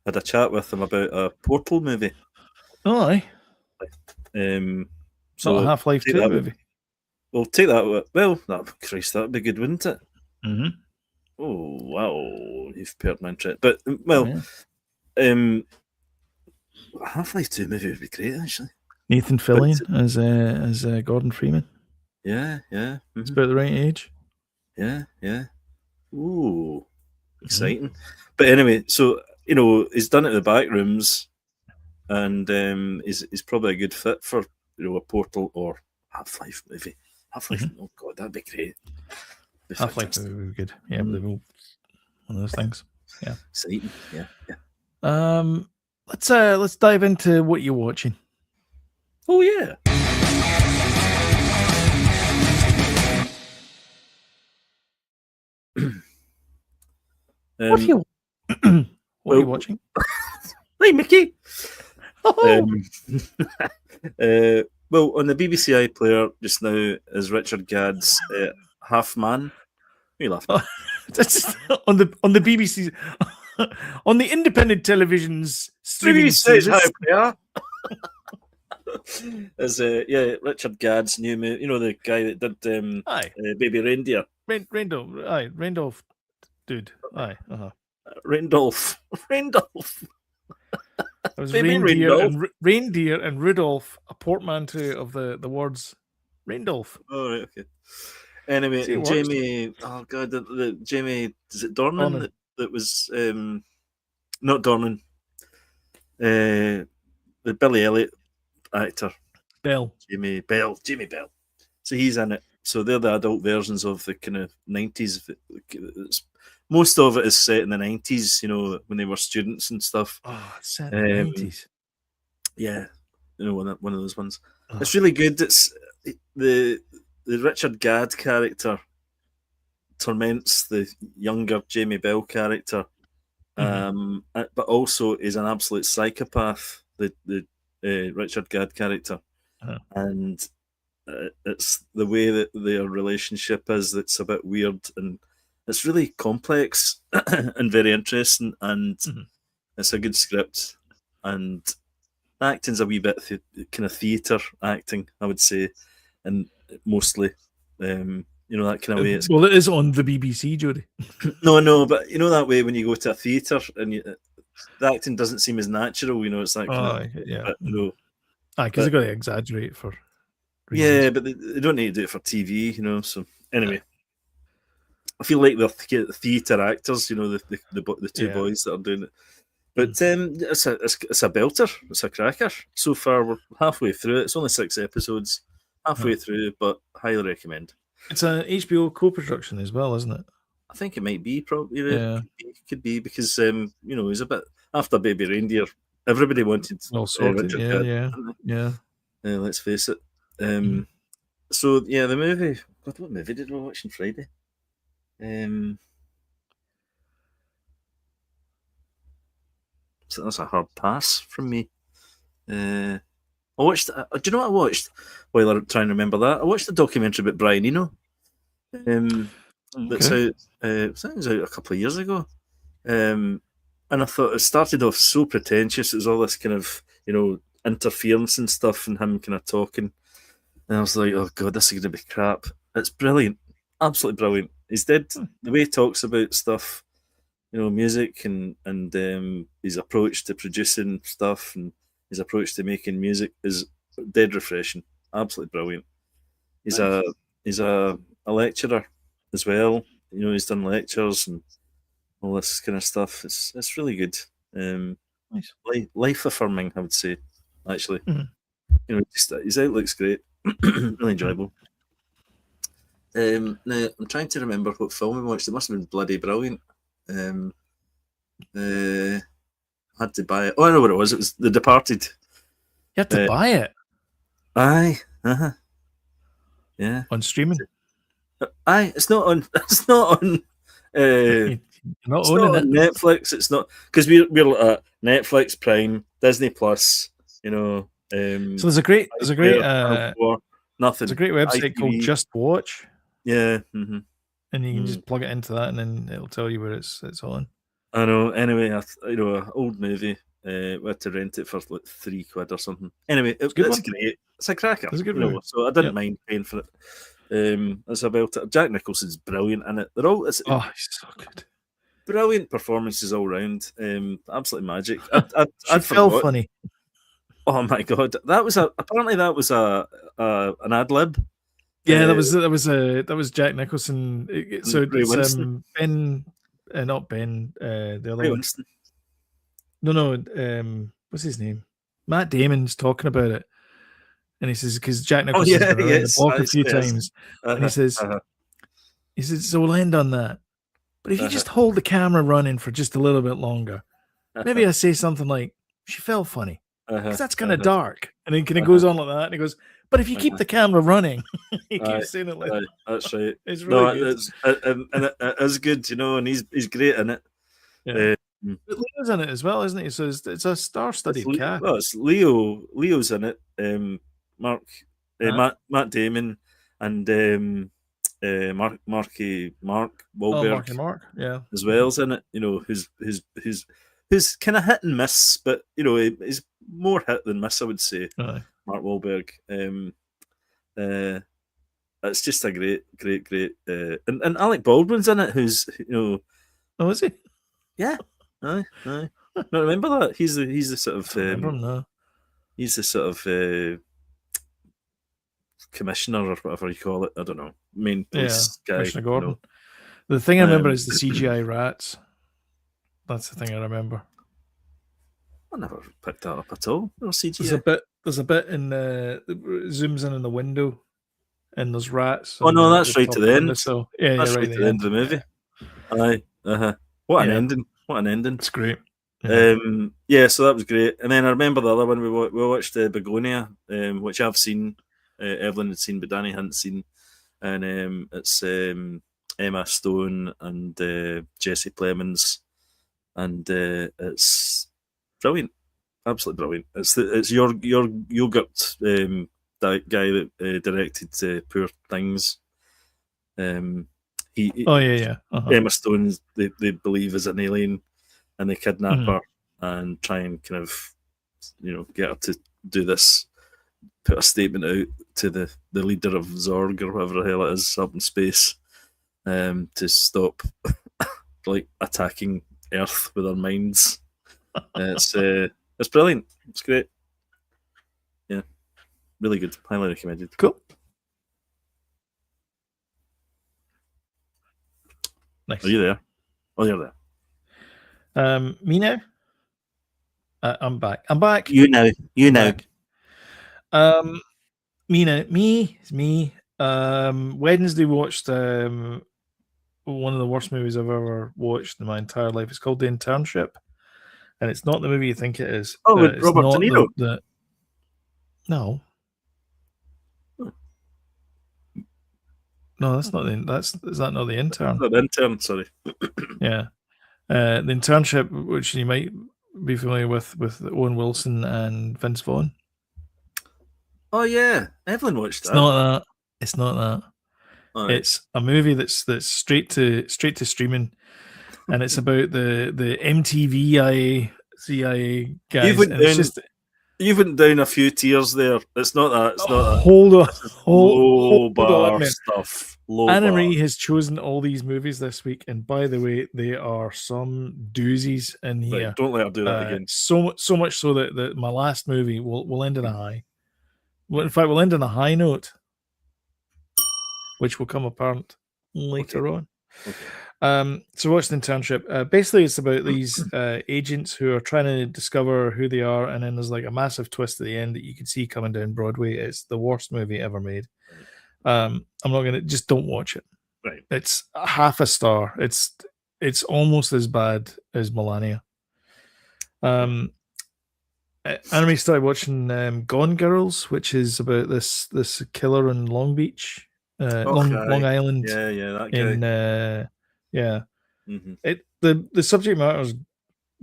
had a chat with him about a Portal movie. Oh, aye. So not a Half-Life 2 movie. We'll take that. Well, Christ, that'd be good, wouldn't it? Mm-hmm. Oh wow, you've paired my interest. But Half-Life 2 movie would be great, actually. Nathan Fillion as Gordon Freeman. Yeah. Mm-hmm. It's about the right age. Yeah. Ooh, exciting. Mm-hmm. But anyway, so he's done it in the back rooms, and he's probably a good fit for a Portal or Half-Life movie. Half-Life, oh god, that'd be great. Half-Life movie would be good. Yeah, one of those things. Yeah, exciting. Yeah. Let's dive into what you're watching. Oh yeah. What are you What are you watching? Hey, Mickey. Oh. Well, on the BBC iPlayer just now is Richard Gadd's Half Man. Who are you laughing at? That's on the BBC, on the independent television's streaming service. Is Richard Gadd's new movie? You know, the guy that did Baby Reindeer. Randolph, dude. Randolph. It was reindeer and Rudolph, a portmanteau of the words Randolph. Oh, right, okay. Anyway, Jamie. Oh God, the Jamie. Is it Dornan that was not Dornan? The Billy Elliot actor. Jamie Bell. So he's in it. So they're the adult versions of the kind of 90s. Most of it is set in the 90s, you know, when they were students and stuff. Oh, it's set in the 90s. Yeah, you know, one of those ones. Oh. It's really good. It's the Richard Gadd character torments the younger Jamie Bell character, but also is an absolute psychopath. The Richard Gadd character, and it's the way that their relationship is that's a bit weird, and it's really complex and very interesting, and it's a good script, and the acting's a wee bit kind of theatre acting, I would say, and mostly, you know, that kind of way. Well, it is on the BBC, Jody. No, but you know that way when you go to a theatre and the acting doesn't seem as natural, you know, it's like, yeah, you know, because they've got to exaggerate for reasons. Yeah, but they don't need to do it for TV, you know. So anyway, I feel like they're theatre actors, you know, the two boys that are doing it. But it's a belter, it's a cracker. So far, we're halfway through it. It's only 6 episodes, halfway through, but highly recommend. It's an HBO co-production as well, isn't it? I think it might be, probably. Yeah. It could be because, you know, he's a bit after Baby Reindeer. Everybody wanted Richard Gadd. Let's face it. So yeah, the movie. God, what movie did we watch on Friday? So that's a hard pass from me. I watched. Do you know what I watched? While I'm trying to remember that, I watched a documentary about Brian Eno. That's out. It was out a couple of years ago. And I thought it started off so pretentious. It was all this kind of, you know, interference and stuff, and him kind of talking. And I was like, oh God, this is going to be crap. It's brilliant. Absolutely brilliant. He's dead. The way he talks about stuff, you know, music and his approach to producing stuff and his approach to making music is dead refreshing. Absolutely brilliant. He's a lecturer as well. You know, he's done lectures and all this kind of stuff. It's really good. Nice. Life affirming, I would say, actually. You know, his outlook's great. Really enjoyable. Now, I'm trying to remember what film we watched. It must have been bloody brilliant. I had to buy it. Oh, I know what it was. It was The Departed. You had to buy it? Aye. Yeah. On streaming? Aye. It's not on. It's not on. Not it's not on Netflix. It's not because we're at Netflix, Prime, Disney Plus. You know. So there's a great nothing. There's a great website called Just Watch. Yeah. And you can just plug it into that, and then it'll tell you where it's on. I know. Anyway, an old movie. We had to rent it for like £3 or something. Anyway, it's great. It's a cracker. It's a good movie. So I didn't mind paying for it. It's about it. Jack Nicholson's brilliant in it. He's so good. Brilliant performances all round. Absolutely magic. I felt funny. Oh my God, that was an ad lib. Yeah, that was Jack Nicholson. So it's Ben, not Ben. The other Ray one. Winston. No. What's his name? Matt Damon's talking about it, and he says because Jack Nicholson's been around the block a few times, and he says, so we'll end on that. But if you just hold the camera running for just a little bit longer, maybe I say something like, "She felt funny." Because that's kind of dark, and then it goes on like that, and he goes, "But if you keep the camera running," he keeps saying it like that. That's right. It's really good. And it is good, you know, and he's great in it. Yeah. But Leo's in it as well, isn't he? So it's a star-studded cast. Well, it's Leo. Leo's in it. Matt Damon, and Mark Wahlberg. Mark, yeah, as well's in it. Who's kind of hit and miss, but he's more hit than miss, I would say. Aye. Mark Wahlberg. It's just a great, and Alec Baldwin's in it. Who's Oh, is he? Yeah. Aye. No, remember that he's the sort of remember him now. He's the sort of commissioner or whatever you call it. I don't know. Main police guy. Commissioner Gordon. The thing I remember is the CGI rats. That's the thing I remember. I never picked that up at all. No CGI. There's a bit in it zooms in the window, and there's rats. Oh no, that's right to the end. So yeah, that's right to the end of the movie. Aye. What an ending! What an ending! It's great. Yeah. So that was great. And then I remember the other one we watched, Begonia, which I've seen. Evelyn had seen, but Danny hadn't seen. And it's Emma Stone and Jesse Plemons, and it's brilliant, absolutely brilliant. It's your yogurt that guy that directed Poor Things. Emma Stone, they believe is an alien, and they kidnap her and try and kind of get her to do this, put a statement out to the leader of Zorg or whatever the hell it is up in space, to stop like attacking Earth with their minds. It's brilliant. It's great. Yeah, really good. Highly recommended. Cool. Nice. Are you there? Oh, you're there. Me now? I'm back. I'm back. You know. Me now. It's me. Wednesday watched one of the worst movies I've ever watched in my entire life. It's called The Internship, and it's not the movie you think it is. Oh, with Robert De Niro? No. No, that's not is that not The Intern? Not The Intern, sorry. Yeah. The Internship, which you might be familiar with Owen Wilson and Vince Vaughn. Oh yeah, Evelyn watched that. It's not that. Right. It's a movie that's straight to streaming, and it's about the MTV CIA guys. You went down a few tiers there. It's not that. It's not that. Hold on. Low bar stuff. Anna Marie has chosen all these movies this week, and by the way, they are some doozies in here. Right, don't let her do that again. So much so that my last movie will end in a high. Well, in fact, we'll end on a high note, which will come apparent later on. Okay. So watch The Internship. Basically, it's about these agents who are trying to discover who they are, and then there's like a massive twist at the end that you can see coming down Broadway. It's the worst movie ever made. I'm not gonna don't watch it. Right. It's half a star. It's almost as bad as Melania. Anime started watching Gone Girls, which is about this killer in Long Beach, Long Island. Yeah, that guy. Mm-hmm. The subject matter is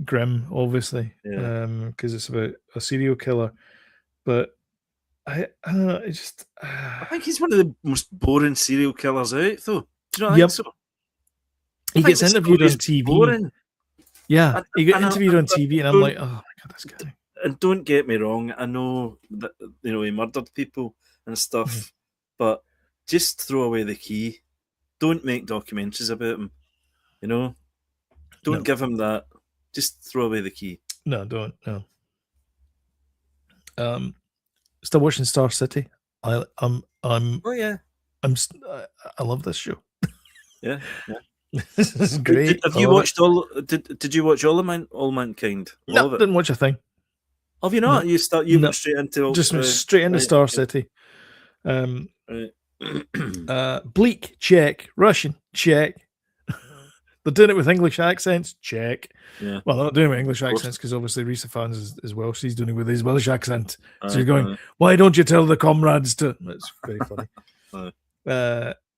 grim, obviously, because it's about a serial killer. But I don't know. I think he's one of the most boring serial killers out, though. Do you not think so? He gets interviewed on TV. Boring. Yeah, he got interviewed on TV, and I'm like, oh my god, this guy. And don't get me wrong, I know that he murdered people and stuff, but just throw away the key. Don't make documentaries about him. Don't give him that. Just throw away the key. No, don't. No. Still watching Star City. I love this show. Yeah. This is great. Have you watched all? Did you watch All Mankind? No, didn't watch a thing. Have you not? No. You went straight into straight into Star City. Bleak, check. Russian, check. They're doing it with English accents, check. Yeah. Well, they're not doing it with English accents because obviously Risa Fans is Welsh. She's doing it with his Welsh accent. So you're going, why don't you tell the comrades to? It's very funny.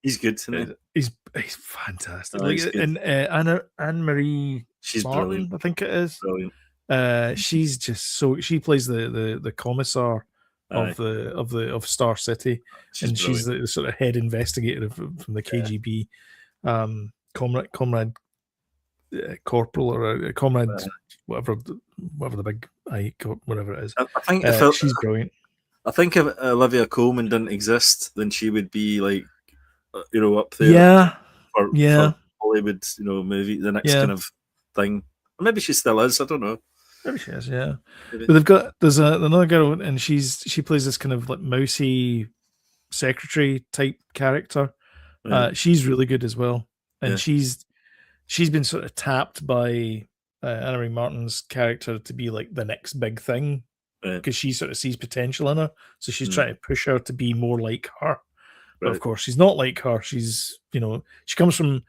He's good, isn't he? He's fantastic. And Anne Marie She's Martin, brilliant. I think it is. Brilliant. She's just she plays the commissar of Star City, She's and she's brilliant. the sort of head investigator from the KGB, comrade corporal or a comrade whatever the big whatever it is. I think she's brilliant. I think if Olivia Colman didn't exist, then she would be like, up there. Yeah. For Hollywood, movie, the next kind of thing. Or maybe she still is. I don't know. Maybe she is. Yeah. But there's another girl, and she plays this kind of like mousy secretary type character. Right. She's really good as well, and Yeah. she's been sort of tapped by Anna Marie Martin's character to be like the next big thing, because she sort of sees potential in her, so she's trying to push her to be more like her. But of course, she's not like her. She's she comes from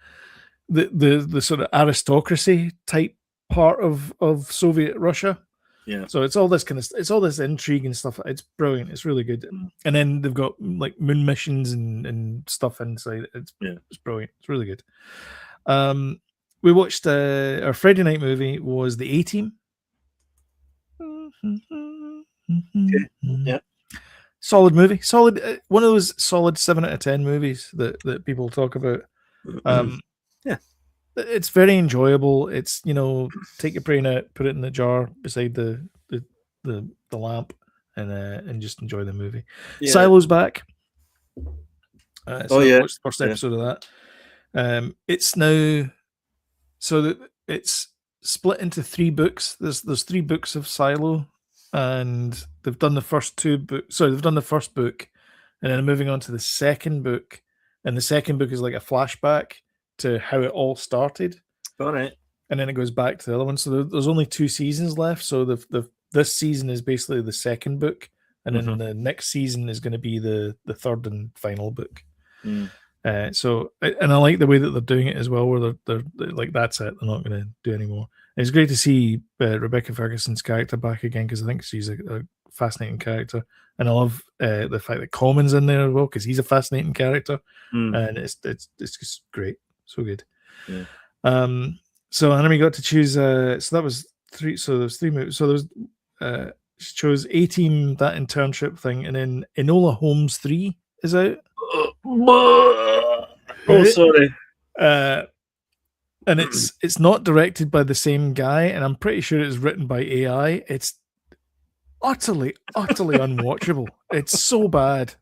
the sort of aristocracy type part of Soviet Russia. Yeah. So it's all this intrigue and stuff. It's brilliant. It's really good. And then they've got like moon missions and stuff inside. It's brilliant. It's really good. We watched our Friday night movie was The A-Team. Yeah. Solid movie. Solid. One of those solid 7 out of 10 movies that people talk about. Yeah. It's very enjoyable. It's take your brain out, put it in the jar beside the lamp, and just enjoy the movie. Yeah. Silo's back. So I watched the first episode of that. It's now it's split into 3 books. There's 3 books of Silo, and they've done the first 2 books. Sorry, they've done the first book, and then they're moving on to the second book. And the second book is like a flashback to how it all started. All right. And then it goes back to the other one. So there's only 2 seasons left. So this season is basically the second book, and then the next season is going to be the third and final book. So, and I like the way that they're doing it as well, where they're like, that's it, they're not going to do anymore. And it's great to see Rebecca Ferguson's character back again, because I think she's a fascinating character, and I love the fact that Common's in there as well, because he's a fascinating character, and it's just great, so good. Yeah. So Anime got to choose. So that was 3. So there's 3 movies. So there was she chose A-Team, that internship thing, and then Enola Holmes 3 is out. Oh, sorry. And it's not directed by the same guy, and I'm pretty sure it's written by AI. It's utterly unwatchable. It's so bad.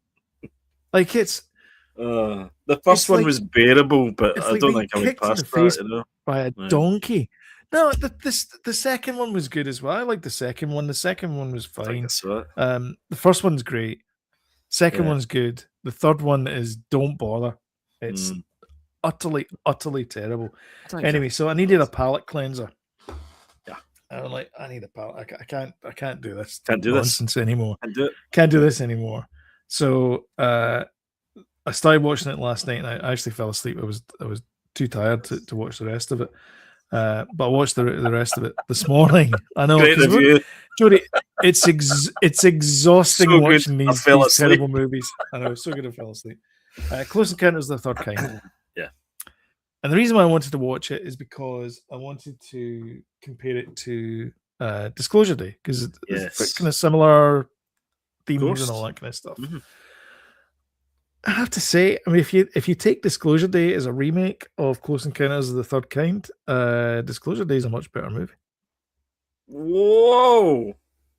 Like the first one was bearable, but I don't think I would pass that. By a donkey. No, the second one was good as well. I like the second one. The second one was fine. The first one's great. Second one's good. The third one is don't bother. It's utterly terrible. Anyway, so I needed a palate cleanser. Yeah, I'm like, I need a palate. I can't do this. Can't do nonsense this anymore. Can't do this anymore. So I started watching it last night, and I actually fell asleep. I was too tired to watch the rest of it. But I watched the rest of it this morning. I know, Jody, it's exhausting watching these terrible movies. I know, it's so good I fell asleep. Close Encounters of the Third Kind. Yeah. And the reason why I wanted to watch it is because I wanted to compare it to Disclosure Day, because it's kind of similar themes and all that kind of stuff. I have to say, I mean, if you take Disclosure Day as a remake of Close Encounters of the Third Kind, Disclosure Day is a much better movie. Whoa!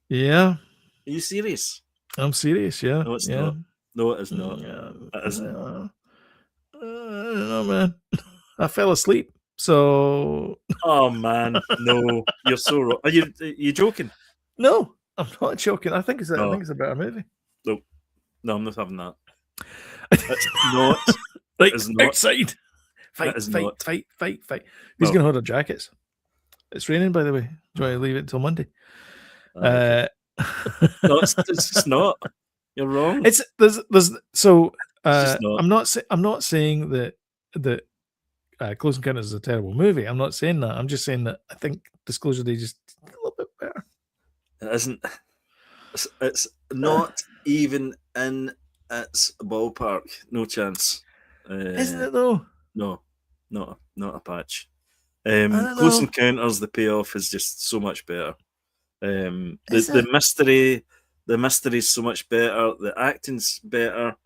Yeah. Are you serious? I'm serious. Yeah. No, it's not. No, it is not. Yeah. It isn't. I don't know, man. I fell asleep. So. Oh man, no! You're so wrong. Are you joking? No, I'm not joking. I think it's a better movie. Nope. No, I'm not having that. It's not. Like, it's not. Outside. Fight. Who's going to hold our jackets? It's raining, by the way. Do you want to leave it until Monday? No, it's not. You're wrong. I'm not saying that Close Encounters is a terrible movie. I'm not saying that. I'm just saying that I think Disclosure Day is just a little bit better. It isn't. It's not even in its ballpark. No chance. Isn't it though? No, not a patch. Close Encounters, the payoff is just so much better. The mystery is so much better. The acting's better.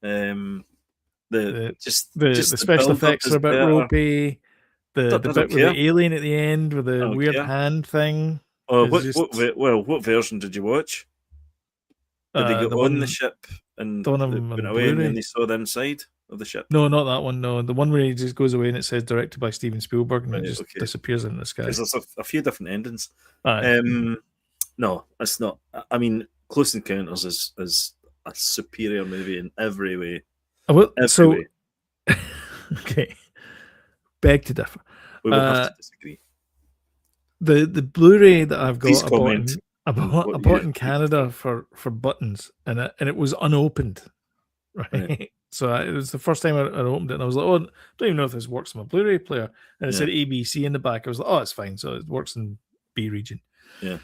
The special effects are a bit ropey. The bit with the alien at the end with the weird hand thing. Oh, what version did you watch? Did they get on the ship and went away and then they saw the inside of the ship? No, not that one. No, the one where he just goes away and it says directed by Steven Spielberg and it just disappears in the sky. There's a few different endings. No, it's not. I mean, Close Encounters is a superior movie in every way. Way. Okay. Beg to differ. We will have to disagree. The Blu-ray that I've got, I bought in Canada for buttons, and it was unopened, right? So it was the first time I opened it, and I was like, "Oh, I don't even know if this works on my Blu-ray player." And it said ABC in the back. I was like, "Oh, it's fine." So it works in B region. Yeah.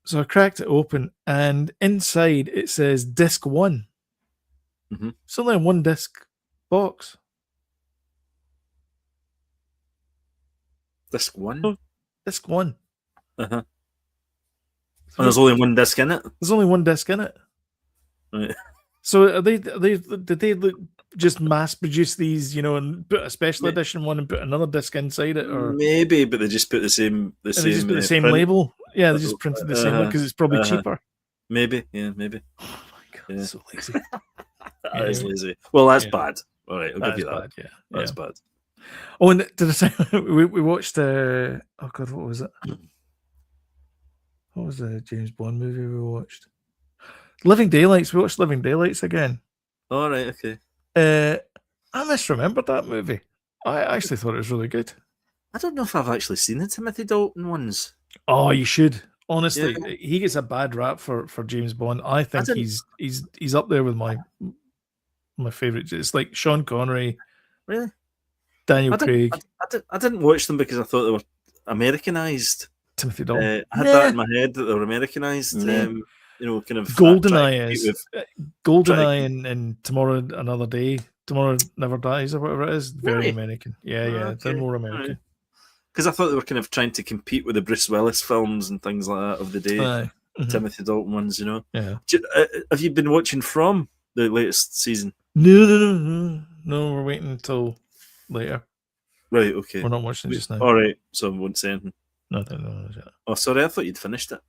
So I cracked it open, and inside it says disc 1. Mm-hmm. It's only a 1-disc box. Disc 1? Oh, disc 1. Uh-huh. And there's only 1 disc in it? There's only 1 disc in it. Right. So did they just mass produce these, and put a special edition one and put another disc inside it? Or maybe, but they just put the same label. Yeah, they just printed the same one because it's probably cheaper. Maybe, yeah, maybe. Oh my god, so lazy. That is lazy. Well, that's bad. All right, I'll give you that. Bad, that's bad. Oh, and did I say we watched? Oh god, what was it? What was the James Bond movie we watched? Living Daylights. We watched Living Daylights again. All right, okay. I misremembered that movie. I actually thought it was really good. I don't know if I've actually seen the Timothy Dalton ones. Oh, you should. Honestly, he gets a bad rap for James Bond. I think he's up there with my favorite. It's like Sean Connery. Really? Daniel Craig. I didn't watch them because I thought they were Americanized. Timothy Dalton. I had that in my head that they were Americanized. Kind of GoldenEye is GoldenEye and Tomorrow Another Day. Tomorrow Never Dies or whatever it is. Very American. Yeah, they're more American. Because I thought they were kind of trying to compete with the Bruce Willis films and things like that of the day. Timothy Dalton ones, Yeah. Have you been watching From the latest season? No, we're waiting until later. Right, okay. We're not watching it just now. All right, so I won't say anything. No. Oh, sorry, I thought you'd finished it.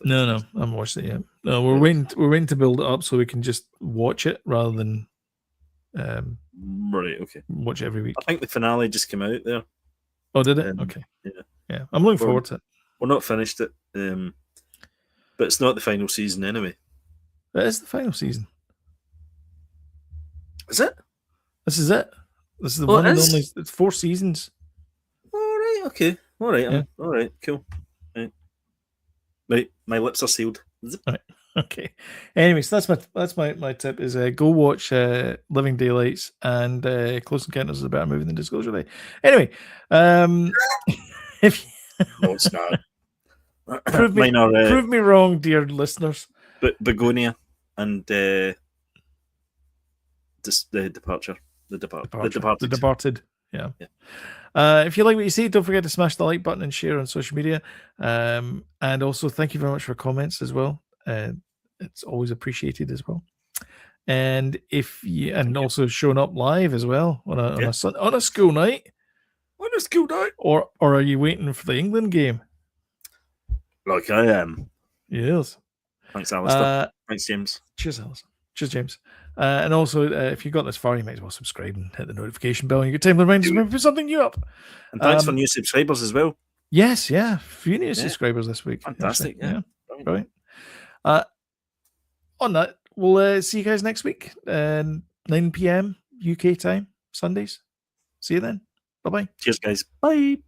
No, I haven't watched it yet. No, we're waiting to build it up so we can just watch it rather than right, okay. Watch it every week. I think the finale just came out there. Oh, did it? Okay. Yeah. I'm looking forward to it. We're not finished it, but it's not the final season anyway. It is the final season. Is it? This is it. This is the one and only. It's 4 seasons. All right. Okay. All right. Yeah. All right. Cool. Right. My lips are sealed. All right. Okay. Anyway, so that's my tip is go watch Living Daylights and Close Encounters is a better movie than Disclosure Day. Anyway, if no, it's not. prove me wrong, dear listeners. But Begonia and the Departed. The Departed. Yeah. If you like what you see, don't forget to smash the like button and share on social media. And also, thank you very much for comments as well. It's always appreciated as well. And also showing up live as well on a school night. On a school night. Or are you waiting for the England game? Like I am. Yes. Thanks, Alistair. Thanks, James. Cheers, Alistair. Cheers, James. And also, if you got this far, you might as well subscribe and hit the notification bell. And you get time to remind us when we put something new up. And thanks for new subscribers as well. Yes, a few new subscribers this week. Fantastic, yeah. Brilliant. On that, we'll see you guys next week, 9 p.m. UK time, Sundays. See you then. Bye-bye. Cheers, guys. Bye.